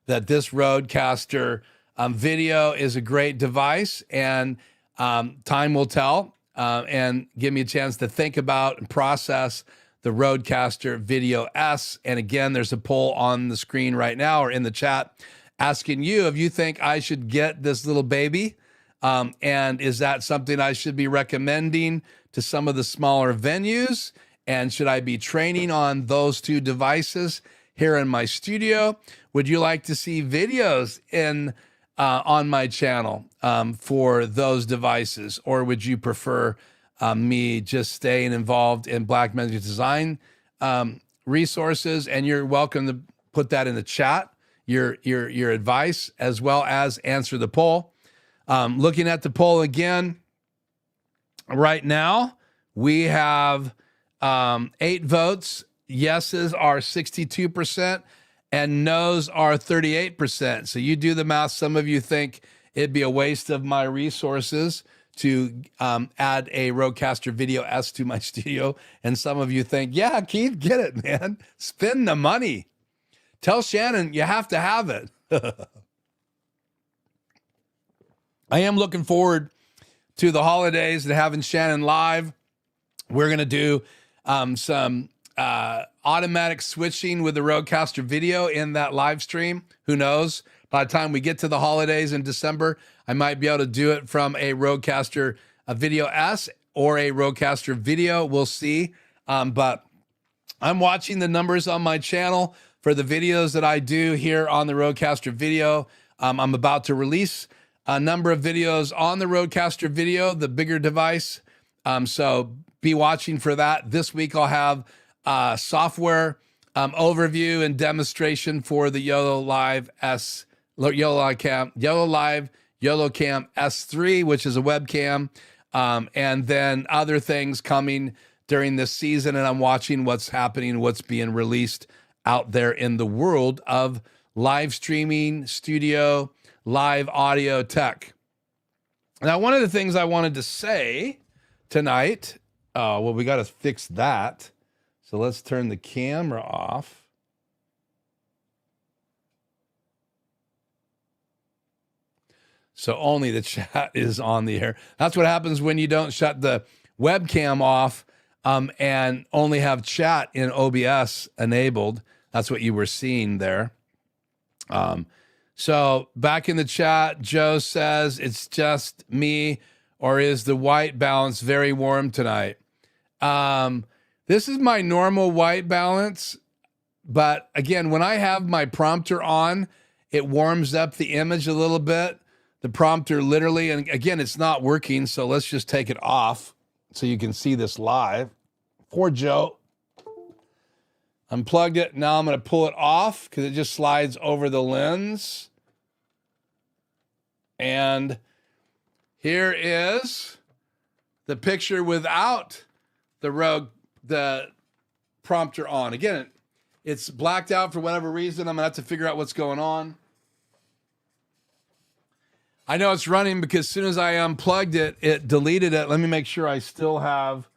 that this RodeCaster video is a great device, and time will tell, and give me a chance to think about and process the RodeCaster Video S. And again, there's a poll on the screen right now or in the chat asking you if you think I should get this little baby, and is that something I should be recommending to some of the smaller venues, and should I be training on those two devices here in my studio? Would you like to see videos in on my channel for those devices, or would you prefer me just staying involved in Blackmagic Design resources? And you're welcome to put that in the chat, your advice, as well as answer the poll. Looking at the poll again, right now we have 8 votes. Yeses are 62% and no's are 38%. So you do the math. Some of you think it'd be a waste of my resources to add a RodeCaster Video S to my studio. And some of you think, yeah, Keith, get it, man. Spend the money. Tell Shannon you have to have it. I am looking forward to the holidays and having Shannon live. We're going to do some automatic switching with the RodeCaster Video in that live stream. Who knows? By the time we get to the holidays in December, I might be able to do it from a RodeCaster Video S or a RodeCaster Video. We'll see. But I'm watching the numbers on my channel for the videos that I do here on the RodeCaster Video. I'm about to release a number of videos on the RodeCaster Video, the bigger device. So be watching for that. This week I'll have software overview and demonstration for the YOLO Live YOLOCam S3, which is a webcam, and then other things coming during this season. And I'm watching what's happening, what's being released out there in the world of live streaming, studio, live audio tech. Now, one of the things I wanted to say tonight, well, we got to fix that. So let's turn the camera off. So only the chat is on the air. That's what happens when you don't shut the webcam off and only have chat in OBS enabled. That's what you were seeing there. So back in the chat, Joe says, it's just me, or is the white balance very warm tonight? This is my normal white balance. But again, when I have my prompter on, it warms up the image a little bit. The prompter literally, and again, it's not working, so let's just take it off so you can see this live. Poor Joe. Unplugged it. Now I'm going to pull it off because it just slides over the lens. And here is the picture without the prompter on. Again, it's blacked out for whatever reason. I'm going to have to figure out what's going on. I know it's running because as soon as I unplugged it, it deleted it. Let me make sure I still have,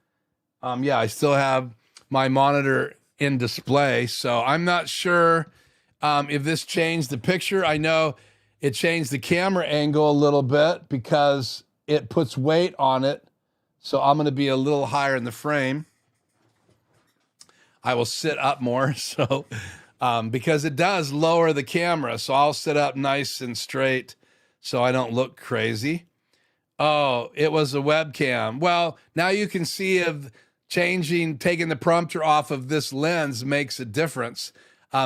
I still have my monitor in display. So I'm not sure if this changed the picture. I know it changed the camera angle a little bit because it puts weight on it. So I'm going to be a little higher in the frame. I will sit up more. So because it does lower the camera. So I'll sit up nice and straight so I don't look crazy. Oh, it was a webcam. Well, now you can see if taking the prompter off of this lens makes a difference.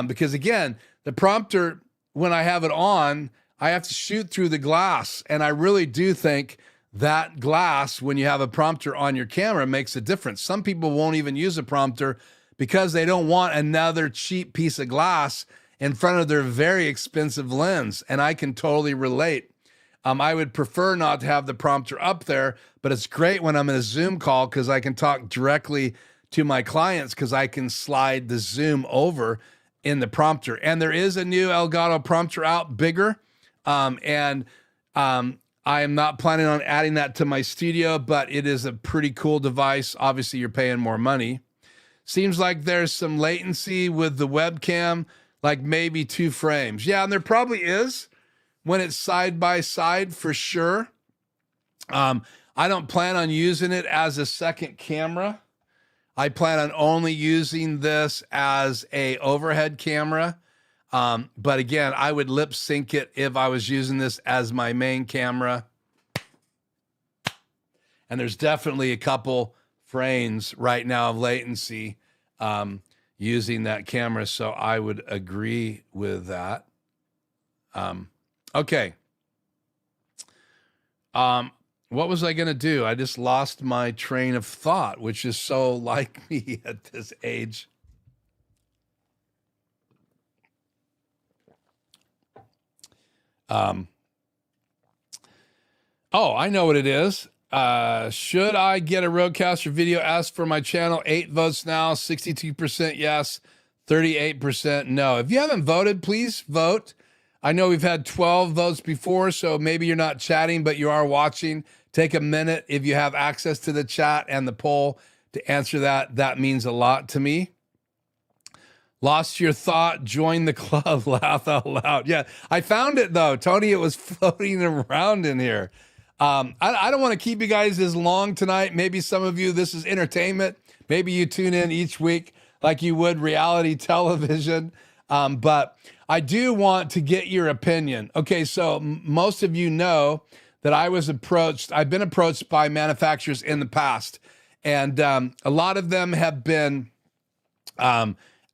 Because again, the prompter, when I have it on, I have to shoot through the glass. And I really do think that glass, when you have a prompter on your camera, makes a difference. Some people won't even use a prompter because they don't want another cheap piece of glass in front of their very expensive lens. And I can totally relate. I would prefer not to have the prompter up there, but it's great when I'm in a Zoom call because I can talk directly to my clients because I can slide the zoom over in the prompter. And there is a new Elgato prompter out, bigger. I am not planning on adding that to my studio, but it is a pretty cool device. Obviously, you're paying more money. Seems like there's some latency with the webcam, like maybe 2 frames. Yeah, and there probably is when it's side by side for sure. I don't plan on using it as a second camera. I plan on only using this as a overhead camera. But again, I would lip sync it if I was using this as my main camera. And there's definitely a couple frames right now of latency using that camera. So I would agree with that. Okay. What was I going to do? I just lost my train of thought, which is so like me at this age. Oh, I know what it is. Should I get a RodeCaster Video S for my channel? 8 votes now, 62% yes, 38% no. If you haven't voted, please vote. I know we've had 12 votes before, so maybe you're not chatting, but you are watching. Take a minute if you have access to the chat and the poll to answer that. That means a lot to me. Lost your thought, join the club, laugh out loud. Yeah, I found it though, Tony. It was floating around in here. I don't want to keep you guys as long tonight. Maybe some of you, this is entertainment. Maybe you tune in each week like you would reality television. But I do want to get your opinion. Okay, so most of you know that I've been approached by manufacturers in the past. And a lot of them have been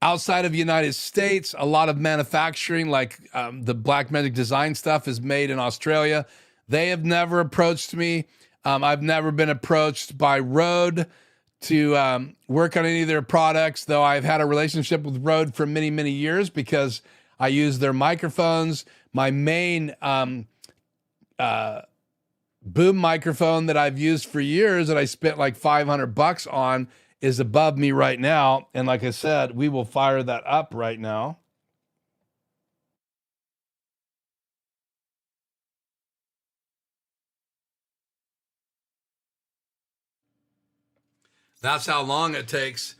outside of the United States. A lot of manufacturing, like the Blackmagic design stuff, is made in Australia. They have never approached me. I've never been approached by Rode to work on any of their products, though I've had a relationship with Rode for many, many years because I use their microphones. My main boom microphone that I've used for years that I spent like $500 on is above me right now. And like I said, we will fire that up right now. That's how long it takes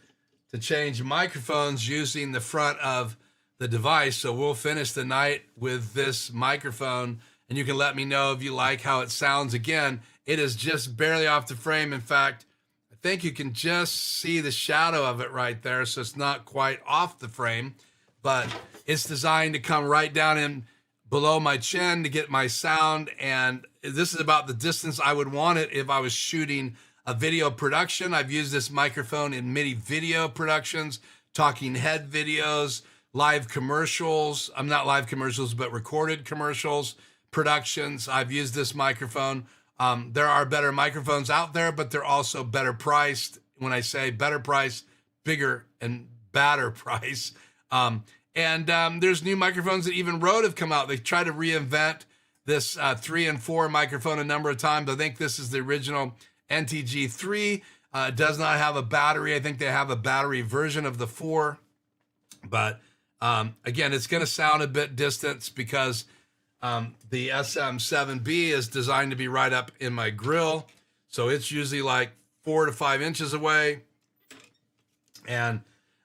to change microphones using the front of the device. So we'll finish the night with this microphone, and you can let me know if you like how it sounds. Again, it is just barely off the frame. In fact, I think you can just see the shadow of it right there. So it's not quite off the frame, but it's designed to come right down in below my chin to get my sound. And this is about the distance I would want it if I was shooting a video production. I've used this microphone in many video productions, talking head videos, live commercials. I'm not live commercials, but recorded commercials, productions. I've used this microphone. There are better microphones out there, but they're also better priced. When I say better price, bigger and badder price. There's new microphones that even Rode have come out. They try to reinvent this 3 and 4 microphone a number of times. I think this is the original NTG3. Does not have a battery. I think they have a battery version of the 4. But again, it's going to sound a bit distant because the SM7B is designed to be right up in my grill. So it's usually like 4 to 5 inches away. And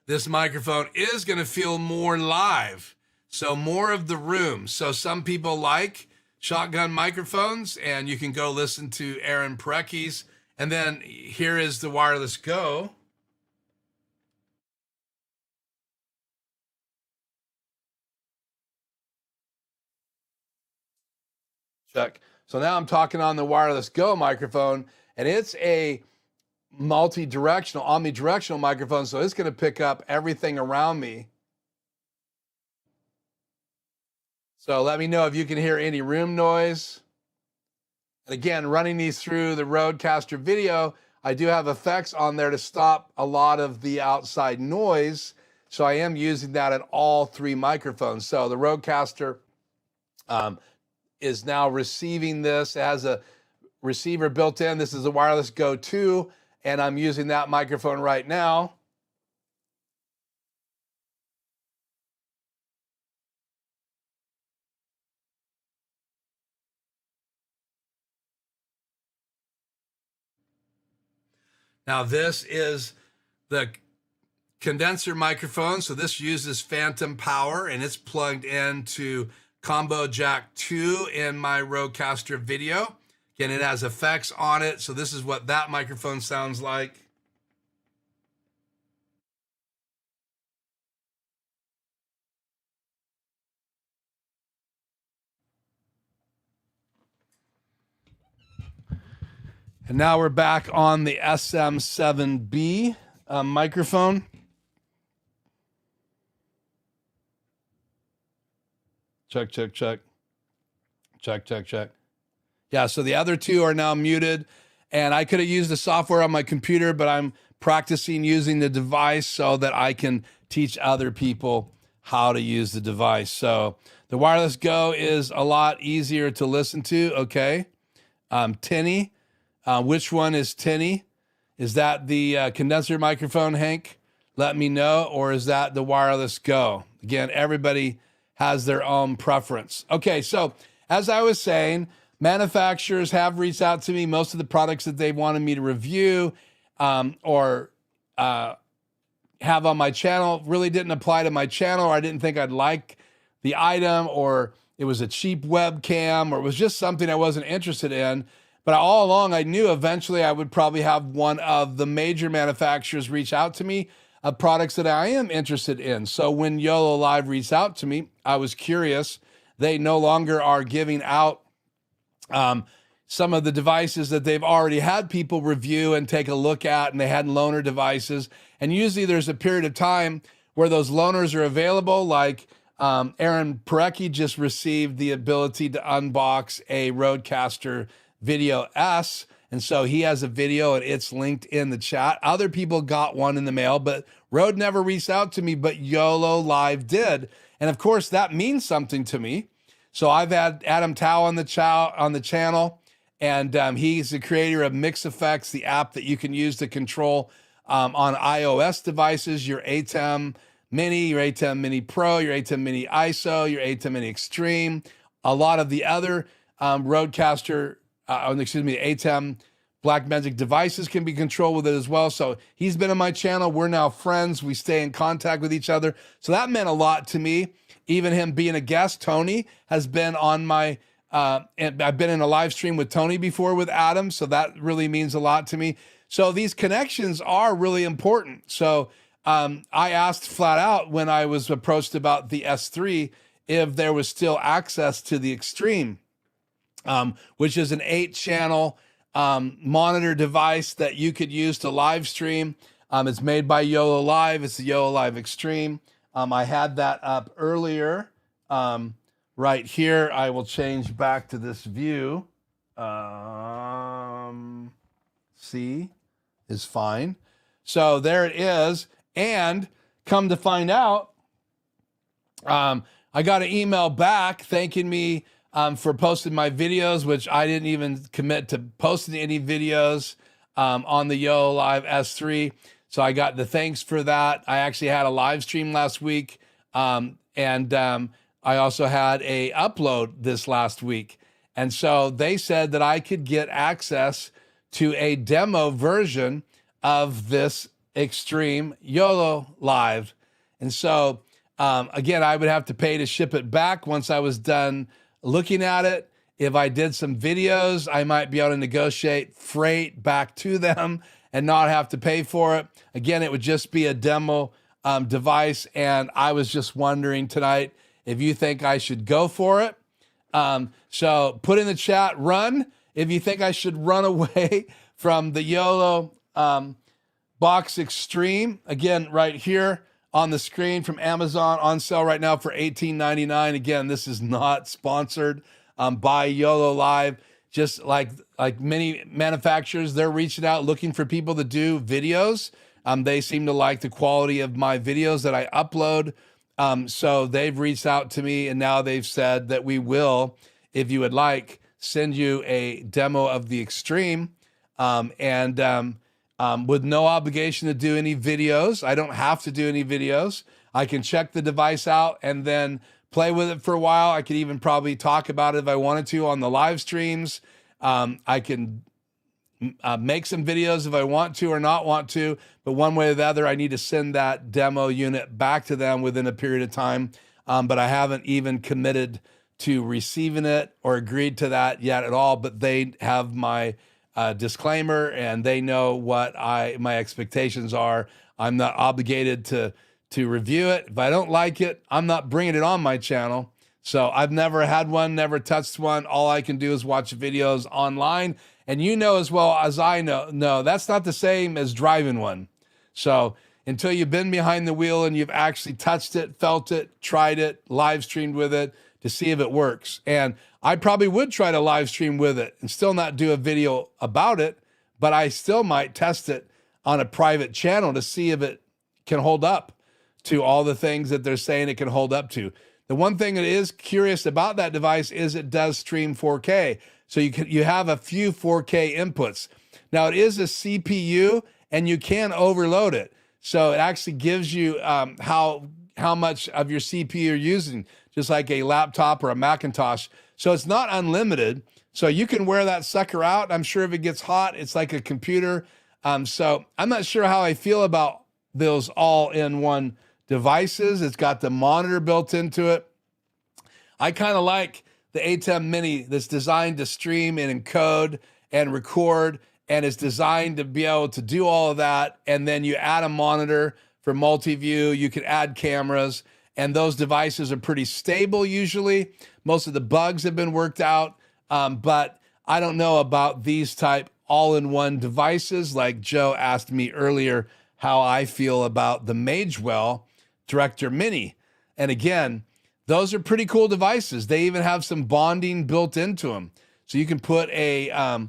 this microphone is going to feel more live. So more of the room. So some people like shotgun microphones, and you can go listen to Aaron Parecki's. And then here is the Wireless Go. Check. So now I'm talking on the Wireless Go microphone, and it's a multi-directional, omnidirectional microphone, so it's going to pick up everything around me. So let me know if you can hear any room noise. And again, running these through the RodeCaster Video, I do have effects on there to stop a lot of the outside noise. So I am using that in all 3 microphones. So the RodeCaster is now receiving this. It has a receiver built in. This is a wireless Go 2, and I'm using that microphone right now. Now this is the condenser microphone. So this uses phantom power, and it's plugged into combo jack 2 in my RodeCaster Video. Again, it has effects on it. So this is what that microphone sounds like. And now we're back on the SM7B microphone. Check, check, check. Check, check, check. Yeah, so the other 2 are now muted, and I could have used the software on my computer, but I'm practicing using the device so that I can teach other people how to use the device. So the wireless Go is a lot easier to listen to. Okay. Tinny. Which one is Tinny? Is that the condenser microphone, Hank? Let me know. Or is that the wireless Go? Again, everybody has their own preference. Okay, so as I was saying, manufacturers have reached out to me. Most of the products that they wanted me to review or have on my channel really didn't apply to my channel, or I didn't think I'd like the item, or it was a cheap webcam, or it was just something I wasn't interested in. But all along, I knew eventually I would probably have one of the major manufacturers reach out to me of products that I am interested in. So when YOLO Live reached out to me, I was curious. They no longer are giving out some of the devices that they've already had people review and take a look at, and they had loaner devices. And usually there's a period of time where those loaners are available, like Aaron Parecki just received the ability to unbox a RodeCaster Video S. And so he has a video and it's linked in the chat. Other people got one in the mail, but Rode never reached out to me, but YOLO Live did. And of course that means something to me. So I've had Adam Tao on the channel, and he's the creator of Mix Effects, the app that you can use to control on iOS devices, your ATEM Mini, your ATEM Mini Pro, your ATEM Mini ISO, your ATEM Mini Extreme, a lot of the other RodeCaster ATEM Blackmagic devices can be controlled with it as well. So he's been on my channel. We're now friends. We stay in contact with each other. So that meant a lot to me. Even him being a guest, Tony has been on my, and I've been in a live stream with Tony before with Adam. So that really means a lot to me. So these connections are really important. So I asked flat out when I was approached about the S3 if there was still access to the Extreme, which is an 8-channel monitor device that you could use to live stream. It's made by YOLO Live. It's the YOLO Live Extreme. I had that up earlier right here. I will change back to this view. C is fine. So there it is. And come to find out, I got an email back thanking me for posting my videos, which I didn't even commit to posting any videos on the YOLO Live S3. So I got the thanks for that. I actually had a live stream last week, and I also had a upload this last week. And so they said that I could get access to a demo version of this Extreme YOLO Live. And so, again, I would have to pay to ship it back once I was done looking at it. If I did some videos, I might be able to negotiate freight back to them and not have to pay for it. Again, it would just be a demo device. And I was just wondering tonight if you think I should go for it. So put in the chat, run, if you think I should run away from the YOLO Box Extreme. Again, right here on the screen from Amazon, on sale right now for $18.99. Again, this is not sponsored by YOLO Live. just like many manufacturers, they're reaching out looking for people to do videos. They seem to like the quality of my videos that I upload. So they've reached out to me, and now they've said that we will, if you would like, send you a demo of the Extreme, with no obligation to do any videos. I don't have to do any videos. I can check the device out and then play with it for a while. I could even probably talk about it if I wanted to on the live streams. I can make some videos if I want to or not want to, but one way or the other, I need to send that demo unit back to them within a period of time. But I haven't even committed to receiving it or agreed to that yet at all, but they have my disclaimer, and they know what my expectations are. I'm not obligated to review it. If I don't like it, I'm not bringing it on my channel. So I've never had one, never touched one. All I can do is watch videos online. And you know as well as I know, that's not the same as driving one. So until you've been behind the wheel and you've actually touched it, felt it, tried it, live streamed with it to see if it works. And I probably would try to live stream with it and still not do a video about it, but I still might test it on a private channel to see if it can hold up to all the things that they're saying it can hold up to. The one thing that is curious about that device is it does stream 4K. So you have a few 4K inputs. Now it is a CPU and you can overload it. So it actually gives you how much of your CPU you're using, just like a laptop or a Macintosh. So it's not unlimited. So you can wear that sucker out. I'm sure if it gets hot, it's like a computer. So I'm not sure how I feel about those all-in-one devices. It's got the monitor built into it. I kind of like the ATEM Mini that's designed to stream and encode and record, and is designed to be able to do all of that. And then you add a monitor for multi-view. You can add cameras, and those devices are pretty stable usually. Most of the bugs have been worked out, but I don't know about these type all-in-one devices. Like Joe asked me earlier how I feel about the Magewell Director Mini. And again, those are pretty cool devices. They even have some bonding built into them. So you can put a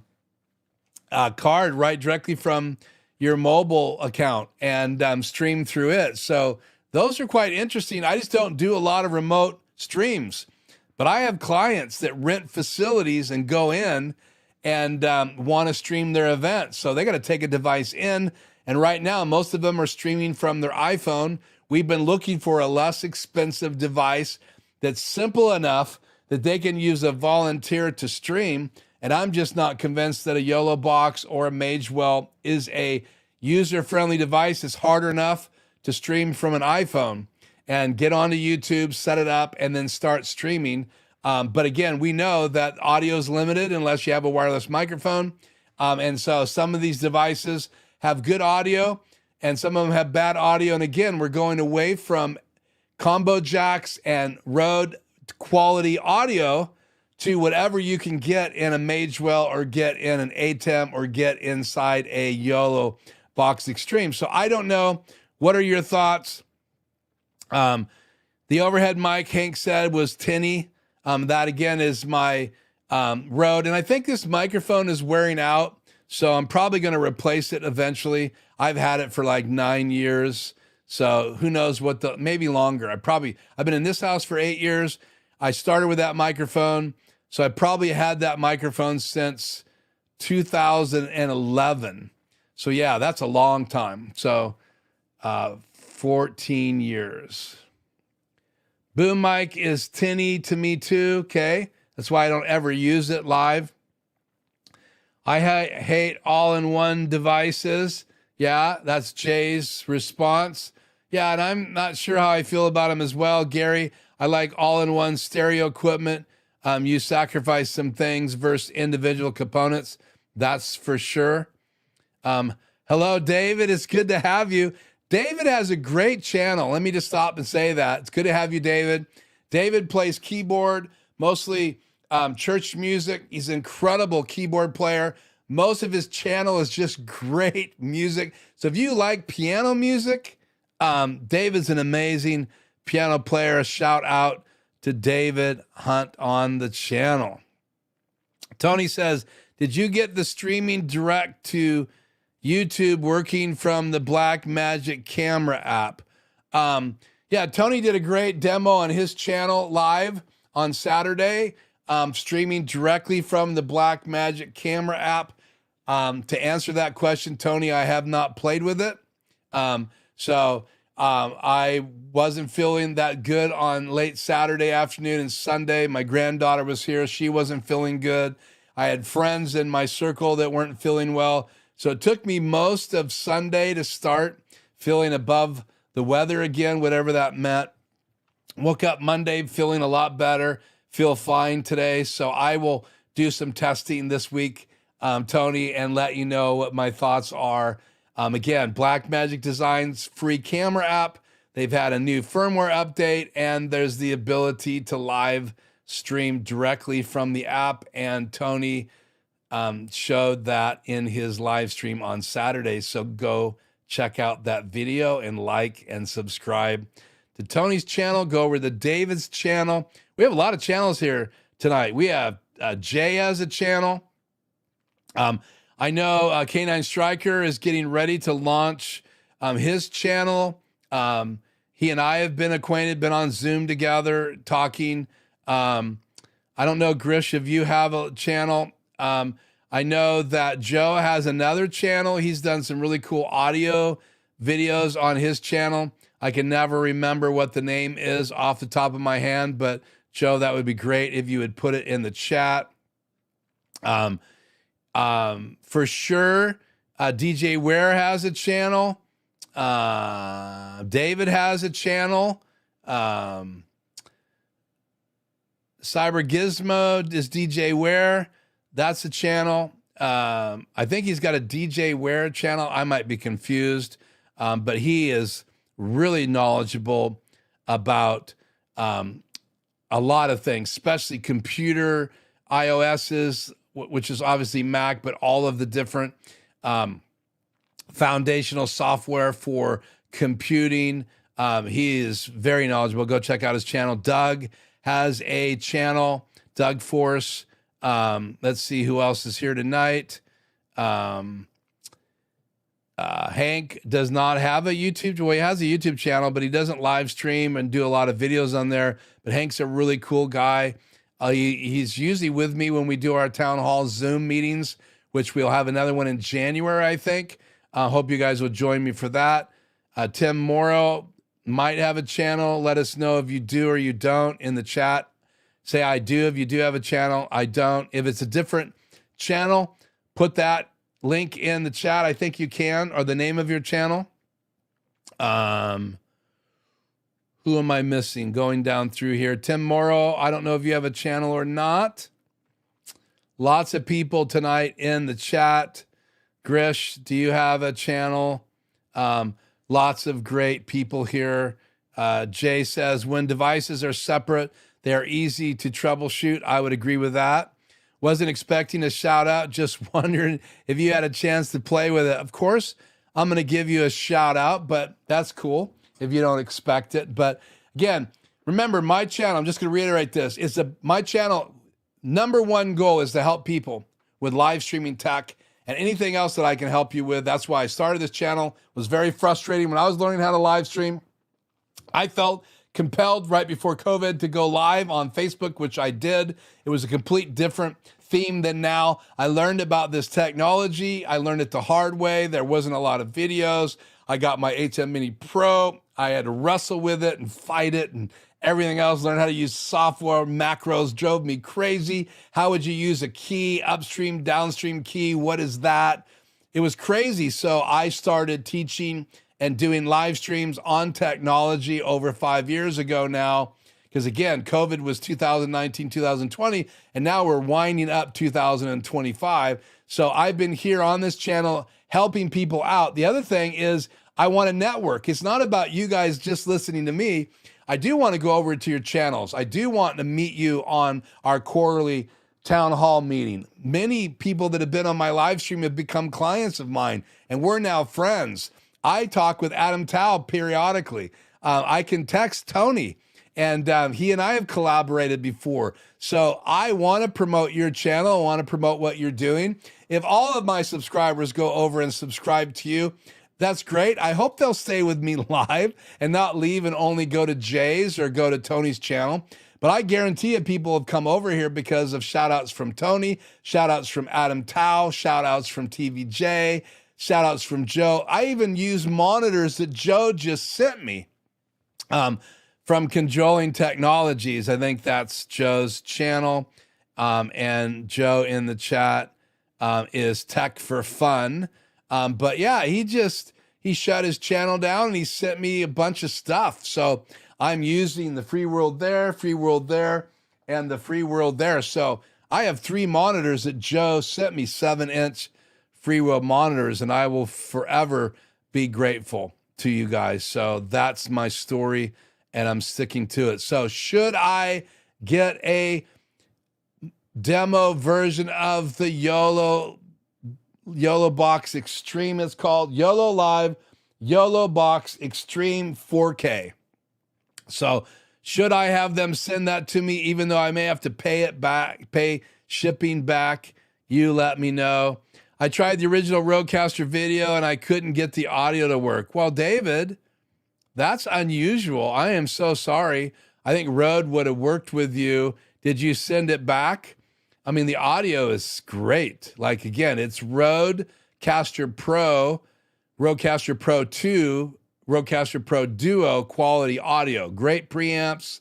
card right directly from your mobile account and stream through it. So those are quite interesting. I just don't do a lot of remote streams, but I have clients that rent facilities and go in and want to stream their events. So they got to take a device in. And right now, most of them are streaming from their iPhone. We've been looking for a less expensive device that's simple enough that they can use a volunteer to stream. And I'm just not convinced that a YOLO box or a Magewell is a user-friendly device. It's hard enough to stream from an iPhone and get onto YouTube, set it up, and then start streaming. But again, we know that audio is limited unless you have a wireless microphone. And so some of these devices have good audio and some of them have bad audio. And again, we're going away from combo jacks and Rode quality audio to whatever you can get in a Magewell or get in an ATEM or get inside a YOLO Box Extreme. So I don't know. What are your thoughts? The overhead mic, Hank said, was tinny. That again is my Rode. And I think this microphone is wearing out. So I'm probably going to replace it eventually. I've had it for like 9 years. So who knows maybe longer. I've been in this house for 8 years. I started with that microphone. So I probably had that microphone since 2011. So yeah, that's a long time. So 14 years. Boom mic is tinny to me too. Okay. That's why I don't ever use it live. I hate all-in-one devices. Yeah, that's Jay's response. Yeah, and I'm not sure how I feel about them as well. Gary, I like all-in-one stereo equipment. You sacrifice some things versus individual components. That's for sure. Hello, David. It's good to have you. David has a great channel. Let me just stop and say that. It's good to have you, David. David plays keyboard, mostly church music. He's an incredible keyboard player. Most of his channel is just great music. So if you like piano music, David's an amazing piano player. A shout out to David Hunt on the channel. Tony says, did you get the streaming direct to YouTube working from the Blackmagic camera app? Yeah, Tony did a great demo on his channel live on Saturday, streaming directly from the Blackmagic camera app. To answer that question, Tony, I have not played with it. I wasn't feeling that good on late Saturday afternoon and Sunday. My granddaughter was here. She wasn't feeling good. I had friends in my circle that weren't feeling well. So it took me most of Sunday to start feeling above the weather again, whatever that meant. Woke up Monday feeling a lot better, feel fine today. So I will do some testing this week, Tony, and let you know what my thoughts are. Again, Blackmagic Design's free camera app. They've had a new firmware update, and there's the ability to live stream directly from the app. And Tony showed that in his live stream on Saturday. So go check out that video and like and subscribe to Tony's channel. Go over to David's channel. We have a lot of channels here tonight. We have Jay has a channel. I know K9 Striker is getting ready to launch his channel. He and I have been acquainted, been on Zoom together, talking. I don't know, Grish, if you have a channel. I know that Joe has another channel. He's done some really cool audio videos on his channel. I can never remember what the name is off the top of my hand, but Joe, that would be great if you would put it in the chat. For sure, DJ Ware has a channel. David has a channel. Cyber Gizmo is DJ Ware. That's a channel. I think he's got a DJ Ware channel. I might be confused, but he is really knowledgeable about a lot of things, especially computer, iOS's, which is obviously Mac, but all of the different foundational software for computing. He is very knowledgeable. Go check out his channel. Doug has a channel, Doug Force. Let's see who else is here tonight. Hank does not have a YouTube. Well, he has a YouTube channel, but he doesn't live stream and do a lot of videos on there. But Hank's a really cool guy. He's usually with me when we do our town hall Zoom meetings, which we'll have another one in January, I think. Hope you guys will join me for that. Tim Morrow might have a channel. Let us know if you do or you don't in the chat. Say I do if you do have a channel. I don't. If it's a different channel, put that link in the chat. I think you can, or the name of your channel. Who am I missing? Going down through here. Tim Morrow, I don't know if you have a channel or not. Lots of people tonight in the chat. Grish, do you have a channel? Lots of great people here. Jay says, when devices are separate, they are easy to troubleshoot. I would agree with that. Wasn't expecting a shout out, just wondering if you had a chance to play with it. Of course, I'm going to give you a shout out, but that's cool if you don't expect it. But again, remember my channel, I'm just going to reiterate this. My channel, number one goal is to help people with live streaming tech and anything else that I can help you with. That's why I started this channel. It was very frustrating when I was learning how to live stream. I felt compelled right before COVID to go live on Facebook, which I did. It was a complete different theme than now. I learned about this technology. I learned it the hard way. There wasn't a lot of videos. I got my HM Mini Pro. I had to wrestle with it and fight it and everything else. Learn how to use software. Macros drove me crazy. How would you use a key, upstream, downstream key? What is that? It was crazy. So I started teaching and doing live streams on technology over 5 years ago now. Because again, COVID was 2019, 2020, and now we're winding up 2025. So I've been here on this channel helping people out. The other thing is I want to network. It's not about you guys just listening to me. I do want to go over to your channels. I do want to meet you on our quarterly town hall meeting. Many people that have been on my live stream have become clients of mine, and we're now friends. I talk with Adam Tao periodically. I can text Tony And he and I have collaborated before. So I want to promote your channel. I want to promote what you're doing. If all of my subscribers go over and subscribe to you, that's great. I hope they'll stay with me live and not leave and only go to Jay's or go to Tony's channel. But I guarantee you people have come over here because of shout outs from Tony, shout outs from Adam Tao, shout outs from TVJ, shout outs from Joe. I even use monitors that Joe just sent me from Controlling Technologies. I think that's Joe's channel. And Joe in the chat is Tech for Fun. But yeah, he shut his channel down and he sent me a bunch of stuff. So I'm using the Free World there, and the Free World there. So I have 3 monitors that Joe sent me, 7-inch Free World monitors, and I will forever be grateful to you guys. So that's my story, and I'm sticking to it. So should I get a demo version of the YOLO Box Extreme? It's called YOLO Live YOLO Box Extreme 4K. So should I have them send that to me, even though I may have to pay shipping back? You let me know. I tried the original RodeCaster video and I couldn't get the audio to work. Well, David, that's unusual. I am so sorry. I think Rode would have worked with you. Did you send it back? I mean, the audio is great. Like, again, it's RodeCaster Pro, RodeCaster Pro 2, RodeCaster Pro Duo quality audio. Great preamps,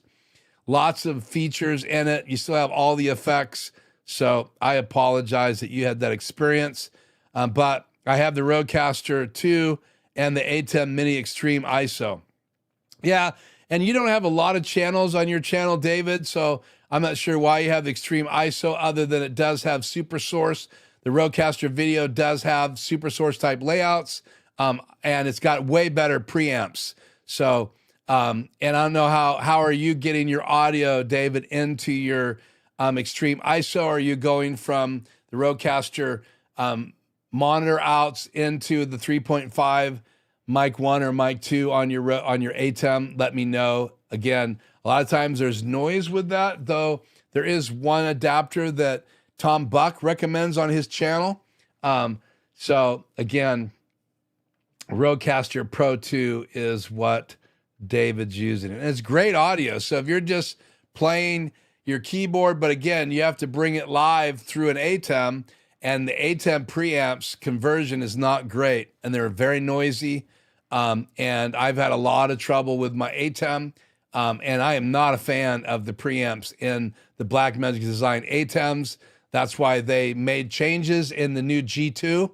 lots of features in it. You still have all the effects. So I apologize that you had that experience. But I have the RodeCaster 2 and the ATEM Mini Extreme ISO. Yeah, and you don't have a lot of channels on your channel, David, so I'm not sure why you have the Extreme ISO other than it does have Super Source. The RodeCaster Video does have Super Source type layouts. And it's got way better preamps. So, and I don't know how are you getting your audio, David, into your Extreme ISO? Are you going from the RodeCaster monitor outs into the 3.5 mic 1 or mic 2 on your ATEM? Let me know. Again, a lot of times there's noise with that, though there is one adapter that Tom Buck recommends on his channel. So again, RodeCaster Pro 2 is what David's using. And it's great audio. So if you're just playing your keyboard, but again, you have to bring it live through an ATEM, and the ATEM preamps conversion is not great, and they're very noisy. And I've had a lot of trouble with my ATEM, and I am not a fan of the preamps in the Blackmagic Design ATEMs. That's why they made changes in the new G2.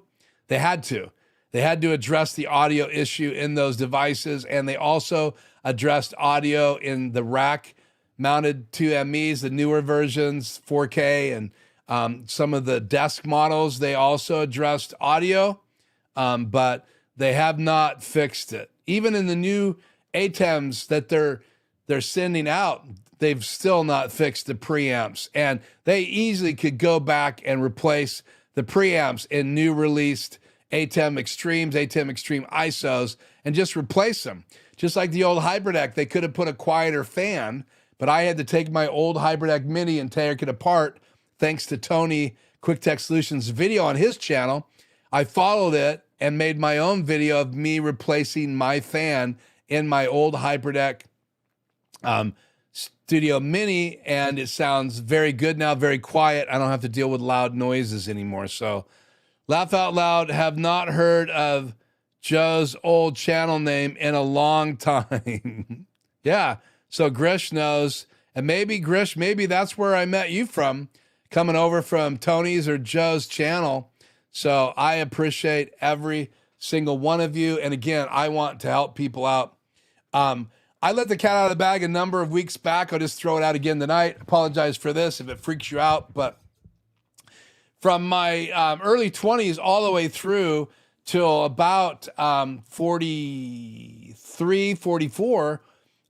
They had to. They had to address the audio issue in those devices, and they also addressed audio in the rack-mounted 2MEs, the newer versions, 4K, and some of the desk models. They also addressed audio, but they have not fixed it. Even in the new ATEMs that they're sending out, they've still not fixed the preamps, and they easily could go back and replace the preamps in new released ATEM Extremes, ATEM Extreme ISOs, and just replace them. Just like the old HybridX, they could have put a quieter fan, but I had to take my old HybridX Mini and take it apart thanks to Tony Quick Tech Solutions video on his channel. I followed it and made my own video of me replacing my fan in my old HybridX Studio Mini, and it sounds very good now, very quiet. I don't have to deal with loud noises anymore. So laugh out loud, have not heard of Joe's old channel name in a long time. Yeah, so Grish knows. And maybe, Grish, maybe that's where I met you from, coming over from Tony's or Joe's channel. So I appreciate every single one of you. And again, I want to help people out. I let the cat out of the bag a number of weeks back. I'll just throw it out again tonight. Apologize for this if it freaks you out, but from my early 20s all the way through till about 43, 44,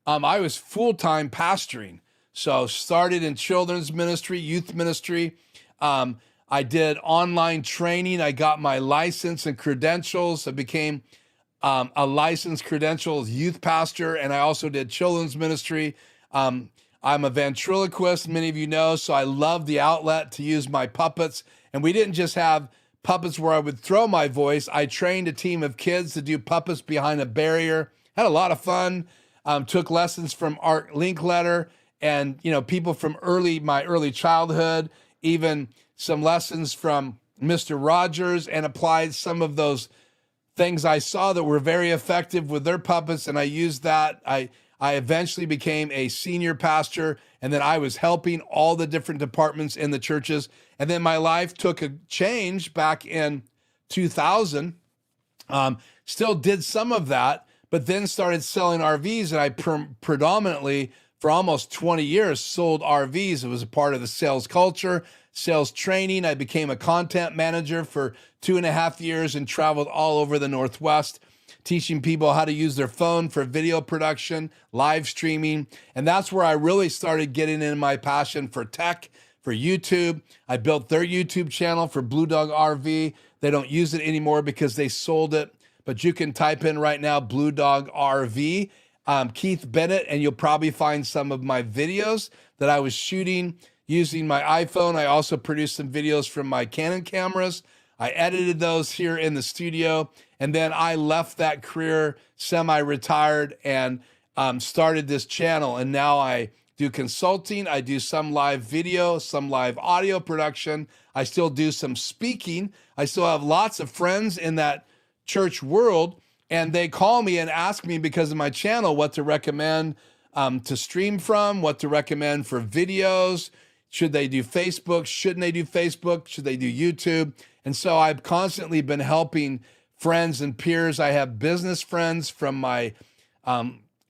I was full-time pastoring. So started in children's ministry, youth ministry. I did online training. I got my license and credentials. I became a licensed credentialed youth pastor, and I also did children's ministry. I'm a ventriloquist, many of you know, so I love the outlet to use my puppets. And we didn't just have puppets where I would throw my voice. I trained a team of kids to do puppets behind a barrier. Had a lot of fun. Took lessons from Art Linkletter and people from my early childhood, even some lessons from Mr. Rogers, and applied some of those things I saw that were very effective with their puppets, and I used that. I eventually became a senior pastor, and then I was helping all the different departments in the churches. And then my life took a change back in 2000. Still did some of that, but then started selling RVs, and I predominantly, for almost 20 years, sold RVs. It was a part of the sales culture, sales training. I became a content manager for 2.5 years and traveled all over the Northwest, teaching people how to use their phone for video production, live streaming. And that's where I really started getting in my passion for tech, for YouTube. I built their YouTube channel for Blue Dog RV. They don't use it anymore because they sold it, but you can type in right now, Blue Dog RV, Keith Bennett, and you'll probably find some of my videos that I was shooting using my iPhone. I also produced some videos from my Canon cameras. I edited those here in the studio, and then I left that career, semi-retired, and started this channel. And now I do consulting. I do some live video, some live audio production. I still do some speaking. I still have lots of friends in that church world, and they call me and ask me, because of my channel, what to recommend to stream from, what to recommend for videos. Should they do Facebook? Shouldn't they do Facebook? Should they do YouTube? And so I've constantly been helping friends and peers. I have business friends from my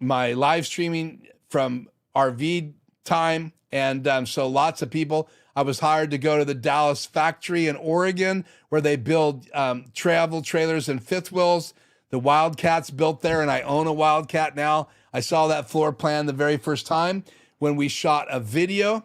my live streaming from RV time. And so lots of people. I was hired to go to the Dallas factory in Oregon, where they build travel trailers and fifth wheels. The Wildcat's built there, and I own a Wildcat now. I saw that floor plan the very first time when we shot a video,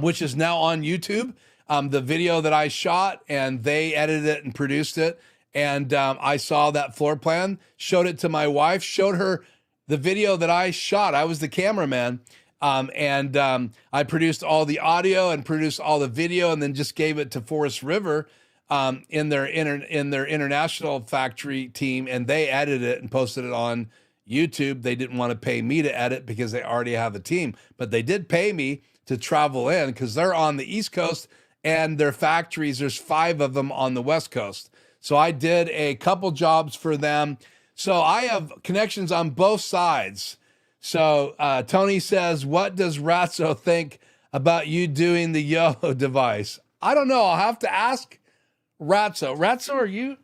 which is now on YouTube. The video that I shot, and they edited it and produced it. And I saw that floor plan, showed it to my wife, showed her the video that I shot. I was the cameraman. I produced all the audio and produced all the video, and then just gave it to Forest River in their international factory team, and they edited it and posted it on YouTube. They didn't want to pay me to edit because they already have a team, but they did pay me to travel in because they're on the East Coast, and their factories, there's 5 of them on the West Coast. So I did a couple jobs for them. So I have connections on both sides. So Tony says, what does Ratso think about you doing the YOLO device? I don't know. I'll have to ask Ratso. Ratso, are you?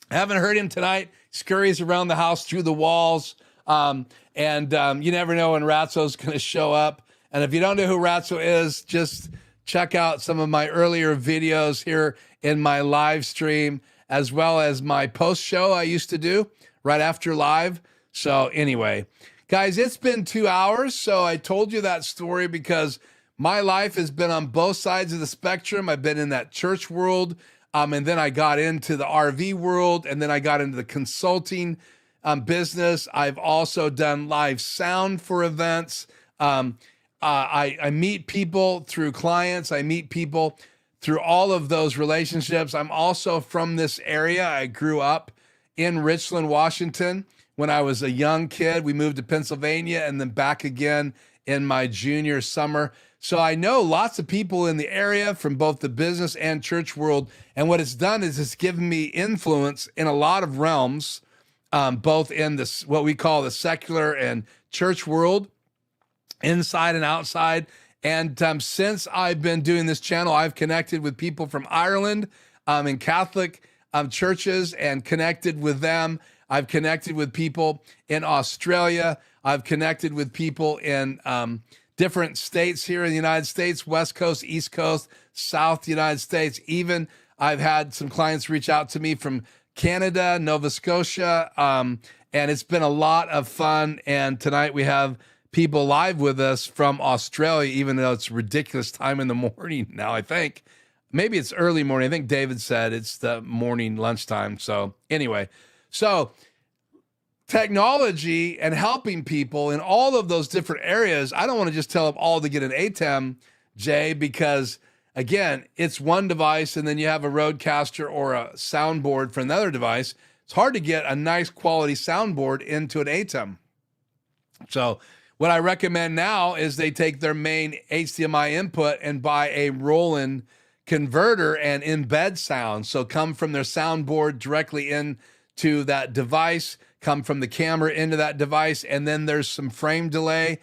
I haven't heard him tonight. Scurries around the house through the walls. You never know when Ratso's going to show up. And if you don't know who Ratso is, just check out some of my earlier videos here in my live stream, as well as my post show I used to do right after live. So anyway, guys, it's been 2 hours. So I told you that story because my life has been on both sides of the spectrum. I've been in that church world, and then I got into the RV world, and then I got into the consulting business. I've also done live sound for events. I meet people through clients. I meet people through all of those relationships. I'm also from this area. I grew up in Richland, Washington. When I was a young kid, we moved to Pennsylvania and then back again in my junior summer. So I know lots of people in the area from both the business and church world. And what it's done is it's given me influence in a lot of realms, both in this, what we call the secular and church world, inside and outside. And since I've been doing this channel, I've connected with people from Ireland in Catholic churches and connected with them. I've connected with people in Australia. I've connected with people in different states here in the United States, West Coast, East Coast, South United States. Even I've had some clients reach out to me from Canada, Nova Scotia, and it's been a lot of fun. And tonight we have people live with us from Australia, even though it's ridiculous time in the morning now, I think. Maybe it's early morning. I think David said it's the morning lunchtime. So anyway, so technology and helping people in all of those different areas. I don't want to just tell them all to get an ATEM, Jay, because again, it's one device and then you have a RodeCaster or a soundboard for another device. It's hard to get a nice quality soundboard into an ATEM. So what I recommend now is they take their main HDMI input and buy a roll-in converter and embed sound. So come from their soundboard directly into that device, come from the camera into that device, and then there's some frame delay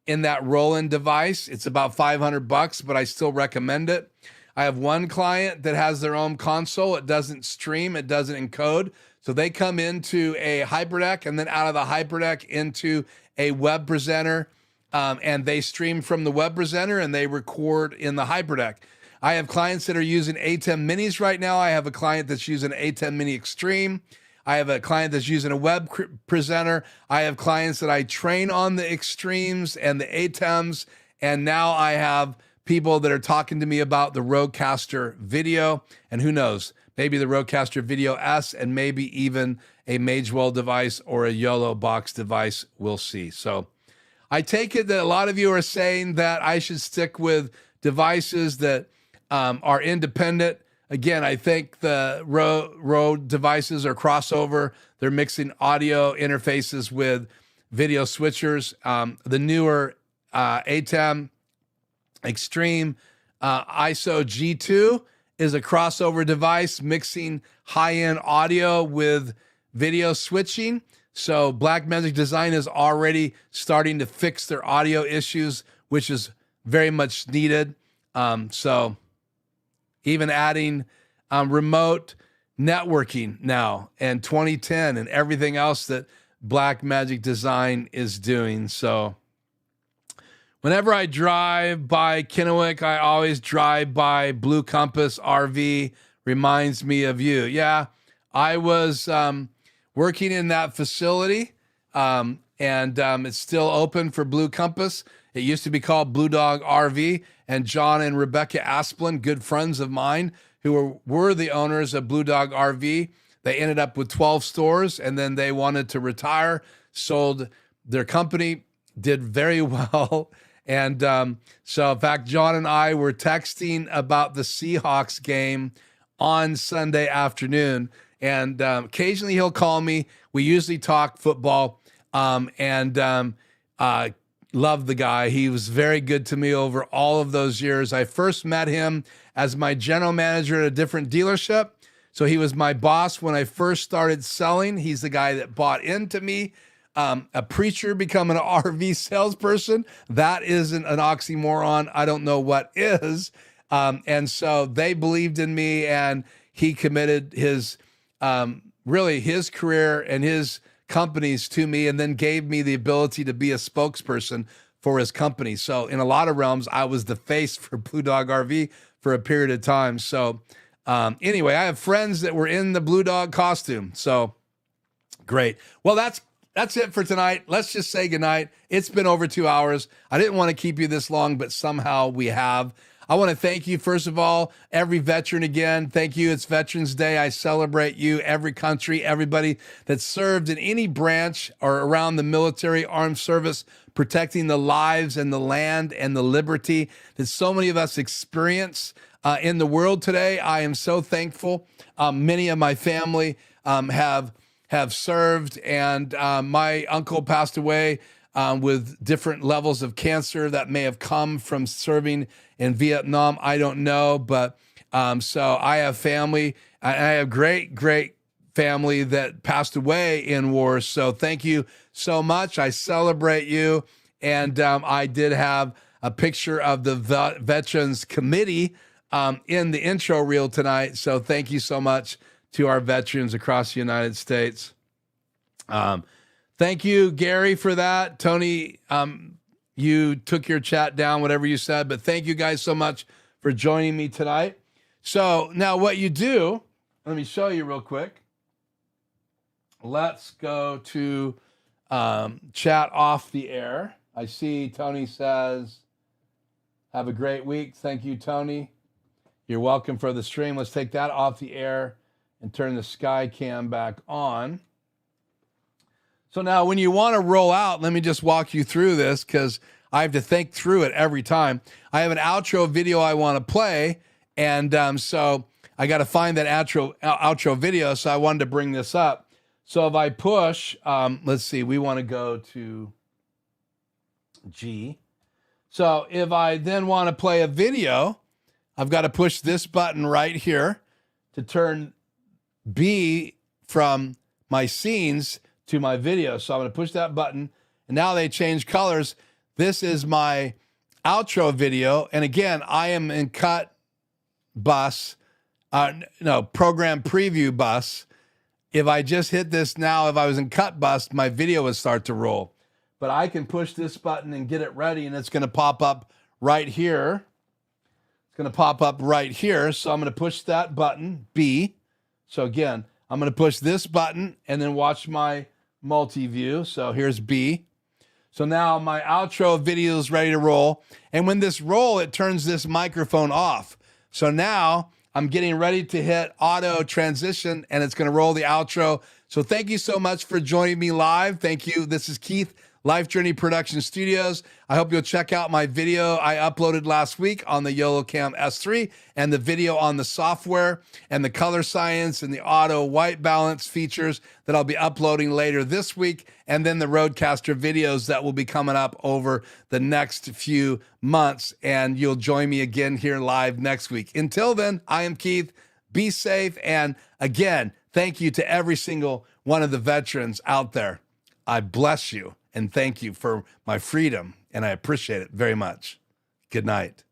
in that roll-in device. It's about $500, but I still recommend it. I have one client that has their own console. It doesn't stream, it doesn't encode. So they come into a HyperDeck and then out of the HyperDeck into a web presenter, and they stream from the web presenter and they record in the HyperDeck. I have clients that are using ATEM Minis right now. I have a client that's using ATEM Mini Extreme. I have a client that's using a web presenter. I have clients that I train on the Extremes and the ATEMs. And now I have people that are talking to me about the RodeCaster Video. And who knows, maybe the RodeCaster Video S and maybe even a Magewell device or a YOLO box device. We'll see. So I take it that a lot of you are saying that I should stick with devices that are independent. Again, I think the Rode devices are crossover. They're mixing audio interfaces with video switchers. The newer ATEM Extreme ISO G2 is a crossover device mixing high-end audio with video switching. So Blackmagic Design is already starting to fix their audio issues, which is very much needed. So even adding remote networking now and 2010 and everything else that Blackmagic Design is doing. So whenever I drive by Kennewick, I always drive by Blue Compass RV. Reminds me of you. Yeah, I was working in that facility, and it's still open for Blue Compass. It used to be called Blue Dog RV, and John and Rebecca Asplin, good friends of mine, who were the owners of Blue Dog RV. They ended up with 12 stores, and then they wanted to retire, sold their company, did very well. And so, in fact, John and I were texting about the Seahawks game on Sunday afternoon. And occasionally he'll call me. We usually talk football, and love the guy. He was very good to me over all of those years. I first met him as my general manager at a different dealership. So he was my boss when I first started selling. He's the guy that bought into me. A preacher becoming an RV salesperson, that isn't an oxymoron. I don't know what is. And so they believed in me, and he committed his really his career and his companies to me, and then gave me the ability to be a spokesperson for his company. So in a lot of realms, I was the face for Blue Dog RV for a period of time. So anyway, I have friends that were in the Blue Dog costume. So great. Well, that's it for tonight. Let's just say goodnight. It's been over 2 hours. I didn't want to keep you this long, but somehow we have. I want to thank you, first of all, every veteran again. Thank you. It's Veterans Day. I celebrate you, every country, everybody that served in any branch or around the military, armed service, protecting the lives and the land and the liberty that so many of us experience in the world today. I am so thankful. Many of my family have served, and my uncle passed away with different levels of cancer that may have come from serving in Vietnam. I don't know, but so I have family. I have great family that passed away in war. So thank you so much. I celebrate you. And I did have a picture of the Veterans Committee in the intro reel tonight. So thank you so much to our veterans across the United States. Thank you, Gary, for that. Tony, you took your chat down, whatever you said, but thank you guys so much for joining me tonight. So now what you do, let me show you real quick. Let's go to chat off the air. I see Tony says, have a great week. Thank you, Tony. You're welcome for the stream. Let's take that off the air and turn the sky cam back on. So now when you want to roll out, let me just walk you through this because I have to think through it every time. I have an outro video I want to play, and so I got to find that outro video, so I wanted to bring this up. So if I push, let's see, we want to go to G. So if I then want to play a video, I've got to push this button right here to turn B from my scenes to my video. So I'm going to push that button, and now they change colors. This is my outro video. And again, I am in cut bus, program preview bus. If I just hit this now, if I was in cut bus, my video would start to roll. But I can push this button and get it ready, and it's going to pop up right here. It's going to pop up right here. So I'm going to push that button, B. So again, I'm going to push this button and then watch my multi-view. So here's B. So now my outro video is ready to roll. And when this roll, it turns this microphone off. So now I'm getting ready to hit auto transition, and it's going to roll the outro. So thank you so much for joining me live. Thank you. This is Keith, Life Journey Production Studios. I hope you'll check out my video I uploaded last week on the YoloCam S3 and the video on the software and the color science and the auto white balance features that I'll be uploading later this week, and then the RodeCaster videos that will be coming up over the next few months. And you'll join me again here live next week. Until then, I am Keith. Be safe. And again, thank you to every single one of the veterans out there. I bless you and thank you for my freedom, and I appreciate it very much. Good night.